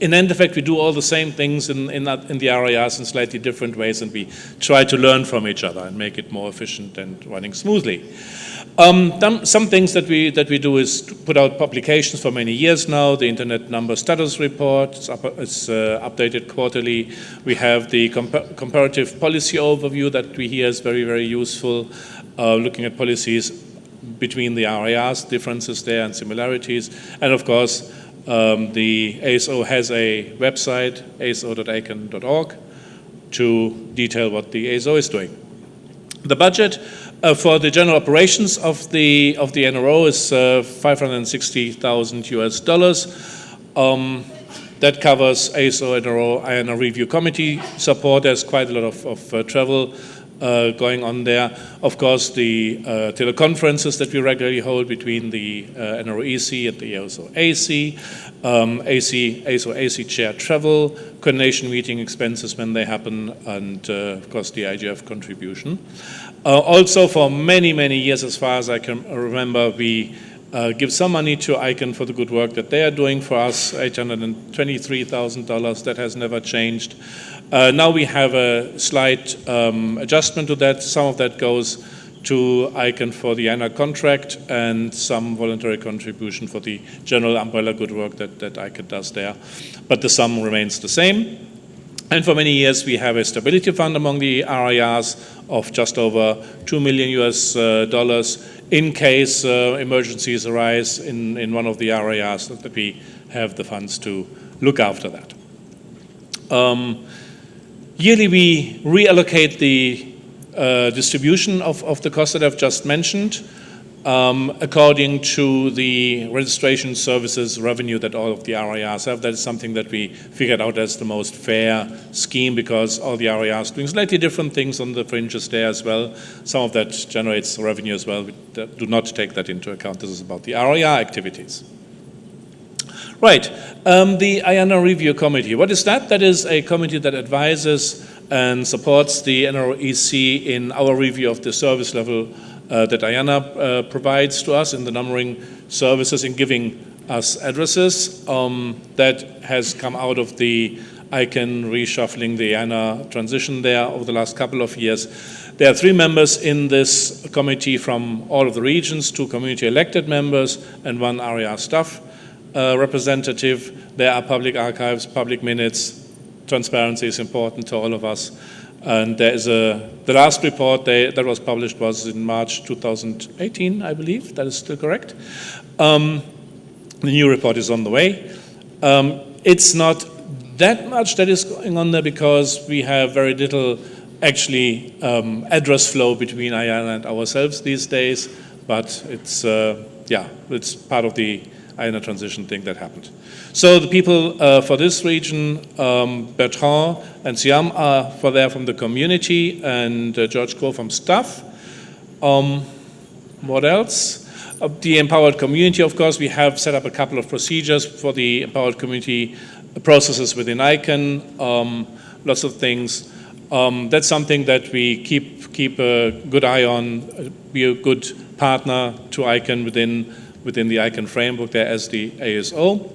end effect, we do all the same things in the RIRs in slightly different ways, and we try to learn from each other and make it more efficient and running smoothly. Some things that we do is to put out publications for many years now. The Internet Number Status Report, it's updated quarterly. We have the comparative policy overview that we hear is very, very useful, looking at policies between the RIRs, differences there and similarities. And of course, the ASO has a website, aso.icon.org, to detail what the ASO is doing. The budget for the general operations of the NRO is $560,000 US. That covers ASO, NRO, INR Review Committee support. There's quite a lot of travel going on there. Of course, the teleconferences that we regularly hold between the NRO EC and the ASO AC, ASO AC chair travel, coordination meeting expenses when they happen, and of course the IGF contribution. Also, for many, many years, as far as I can remember, we give some money to ICANN for the good work that they are doing for us, $823,000. That has never changed. Now we have a slight adjustment to that. Some of that goes to ICANN for the ANA contract and some voluntary contribution for the general umbrella good work that ICANN does there. But the sum remains the same. And for many years, we have a stability fund among the RIRs of just over $2 million in case emergencies arise in one of the RIRs, that we have the funds to look after that. Yearly, we reallocate the distribution of the costs that I've just mentioned according to the registration services revenue that all of the RIRs have. That is something that we figured out as the most fair scheme, because all the RIRs doing slightly different things on the fringes there as well. Some of that generates revenue as well. We do not take that into account. This is about the RIR activities. Right, the INR Review Committee. What is that? That is a committee that advises and supports the NRO EC in our review of the service level that IANA provides to us in the numbering services, in giving us addresses. That has come out of the ICANN reshuffling the IANA transition there over the last couple of years. There are 3 members in this committee from all of the regions, 2 community elected members and 1 RIR staff representative. There are public archives, public minutes. Transparency is important to all of us. And there is the last report that was published was in March 2018, I believe. That is still correct. The new report is on the way. It's not that much that is going on there because we have very little actually address flow between IANA and ourselves these days, but it's part of the IANA transition thing that happened. So the people for this region, Bertrand and Siam are there from the community, and George Crow from staff. What else? The empowered community, of course, we have set up a couple of procedures for the empowered community processes within ICANN, lots of things. That's something that we keep a good eye on, be a good partner to ICANN within the ICANN framework there as the ASO.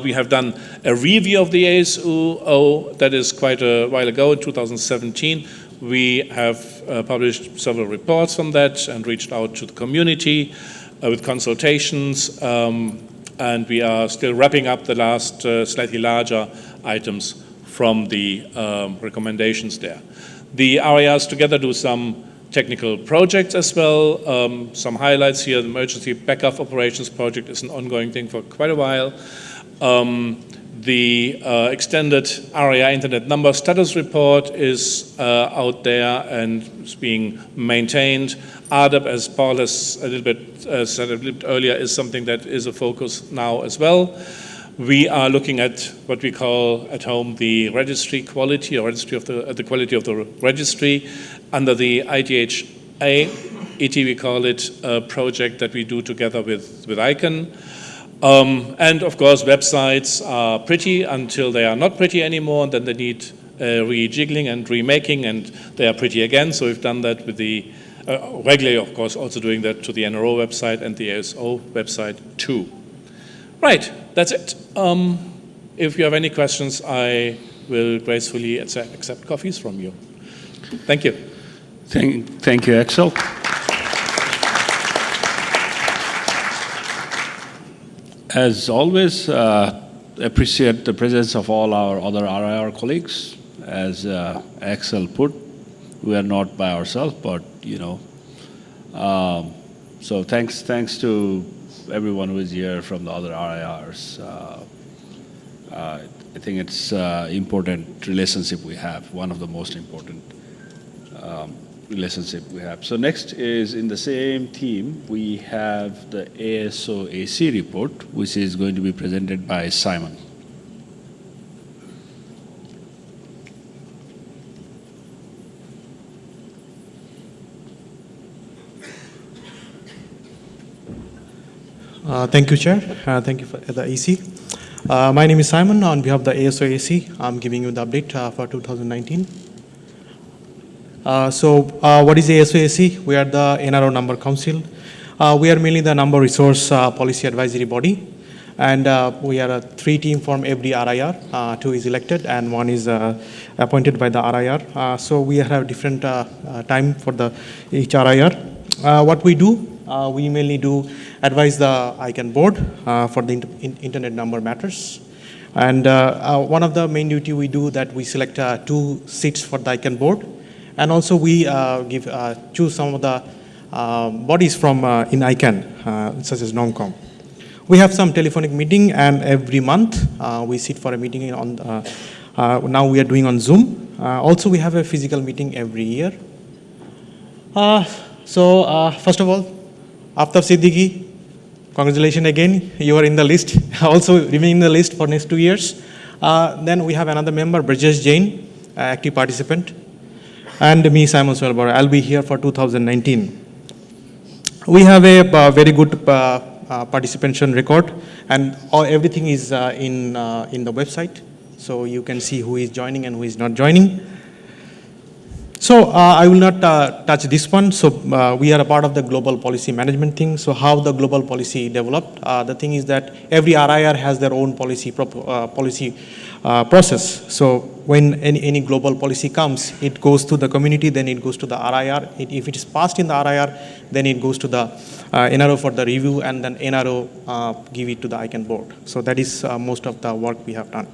We have done a review of the ASO that is quite a while ago, in 2017. We have published several reports from that and reached out to the community with consultations, and we are still wrapping up the last slightly larger items from the recommendations there. The RIRs together do some technical projects as well. Some highlights here: the emergency backup operations project is an ongoing thing for quite a while. The extended RIR Internet Number Status Report is out there and is being maintained. RDAP, as Paul has said a little bit earlier, is something that is a focus now as well. We are looking at what we call at home the registry quality, or registry of the quality of the registry under the IDHA, ET we call it, a project that we do together with ICANN. And of course, websites are pretty until they are not pretty anymore, and then they need rejiggling and remaking, and they are pretty again. So we've done that with the regularly, of course, also doing that to the NRO website and the ASO website too. Right, that's it. If you have any questions, I will gracefully accept coffees from you. Thank you. Thank you, Axel. As always, appreciate the presence of all our other RIR colleagues. As Axel put, we are not by ourselves, but so thanks to everyone who is here from the other RIRs. I think it's important relationship we have, one of the most important relationship we have. So next is in the same team, we have the ASO AC report, which is going to be presented by Simon. Thank you, Chair. Thank you for the EC. My name is Simon. On behalf of the ASO AC, I'm giving you the update for 2019. What is ASO AC? We are the NRO Number Council. We are mainly the number resource policy advisory body. And we are a 3 team from every RIR. 2 is elected and 1 is appointed by the RIR. So we have different time for each RIR. What we do, we mainly do advise the ICANN board for the internet number matters. And one of the main duty we do that we select 2 seats for the ICANN board. And also we choose some of the bodies from in ICANN, such as NOMCOM. We have some telephonic meeting, and every month we sit for a meeting on. Now we are doing on Zoom. Also, we have a physical meeting every year. First of all, Aftab Siddiqui, congratulations again. You are in the list. Also remain in the list for next 2 years. Then we have another member, Brajesh Jain, active participant, and me, Simon Swelbauer. I'll be here for 2019. We have a very good participation record, and everything is in the website, so you can see who is joining and who is not joining. So I will not touch this one. So we are a part of the global policy management thing. So how the global policy developed? The thing is that every RIR has their own policy process. So when any global policy comes, it goes to the community, then it goes to the RIR. If it is passed in the RIR, then it goes to the NRO for the review, and then NRO give it to the ICANN board. So that is most of the work we have done.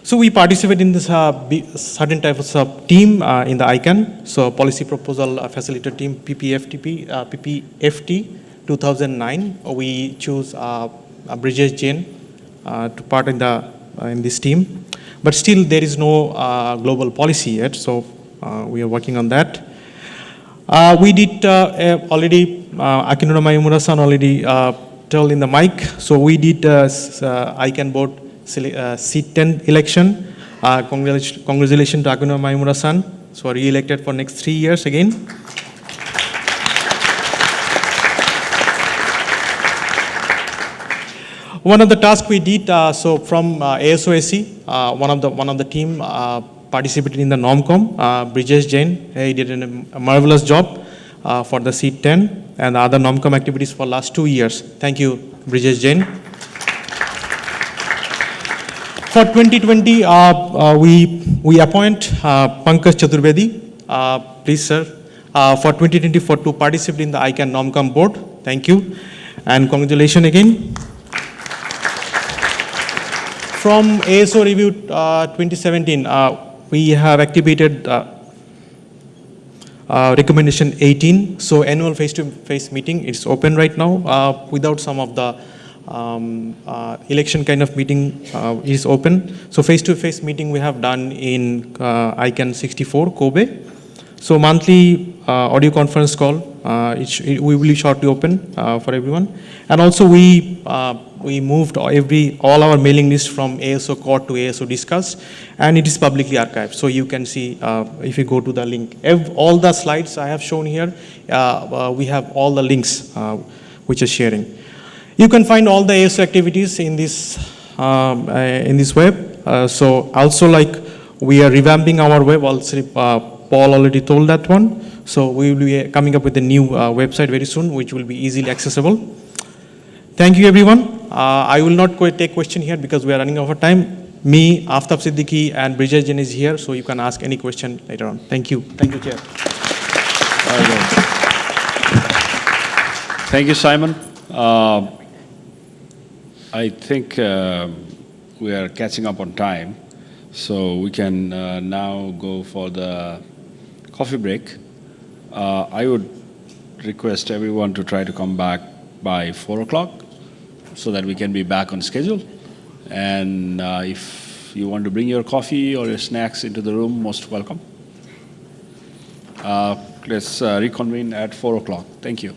So we participate in this certain types of team in the ICANN. So policy proposal facilitator team, PPFT 2009. We choose Brajesh Jain to part in this team. But still there is no global policy yet, so we are working on that. We did already, Akinura Mayumura-san already told in the mic, so we did ICANN board seat 10 election. Congratulations to Akinura Mayumura-san, so re-elected for next 3 years again. One of the tasks we did, so from ASOSC, one of the team participated in the NOMCOM, Brajesh Jain. He did a marvelous job for the seat 10 and the other NOMCOM activities for last 2 years. Thank you, Brajesh Jain. For 2020, we appoint Pankaj Chaturvedi. Please, sir, for 2024 to participate in the ICANN NOMCOM board. Thank you, and congratulations again. From ASO Review 2017, we have activated recommendation 18. So annual face-to-face meeting is open right now without some of the election kind of meeting is open. So face-to-face meeting we have done in ICANN 64 Kobe. So monthly audio conference call, we will be shortly open for everyone. And also we moved all our mailing list from ASO Court to ASO Discuss, and it is publicly archived. So you can see if you go to the link. All the slides I have shown here, we have all the links which are sharing. You can find all the ASO activities in this web. So also like we are revamping our web. Also, Paul already told that one. So we will be coming up with a new website very soon, which will be easily accessible. Thank you, everyone. I will not take question here because we are running out of time. Me, Aftab Siddiqui, and Brajesh Jain is here, so you can ask any question later on. Thank you. Thank you, Chair. Thank you, Simon. I think we are catching up on time, so we can now go for the coffee break. I would request everyone to try to come back by 4 o'clock so that we can be back on schedule. And if you want to bring your coffee or your snacks into the room, most welcome. Let's reconvene at 4 o'clock. Thank you.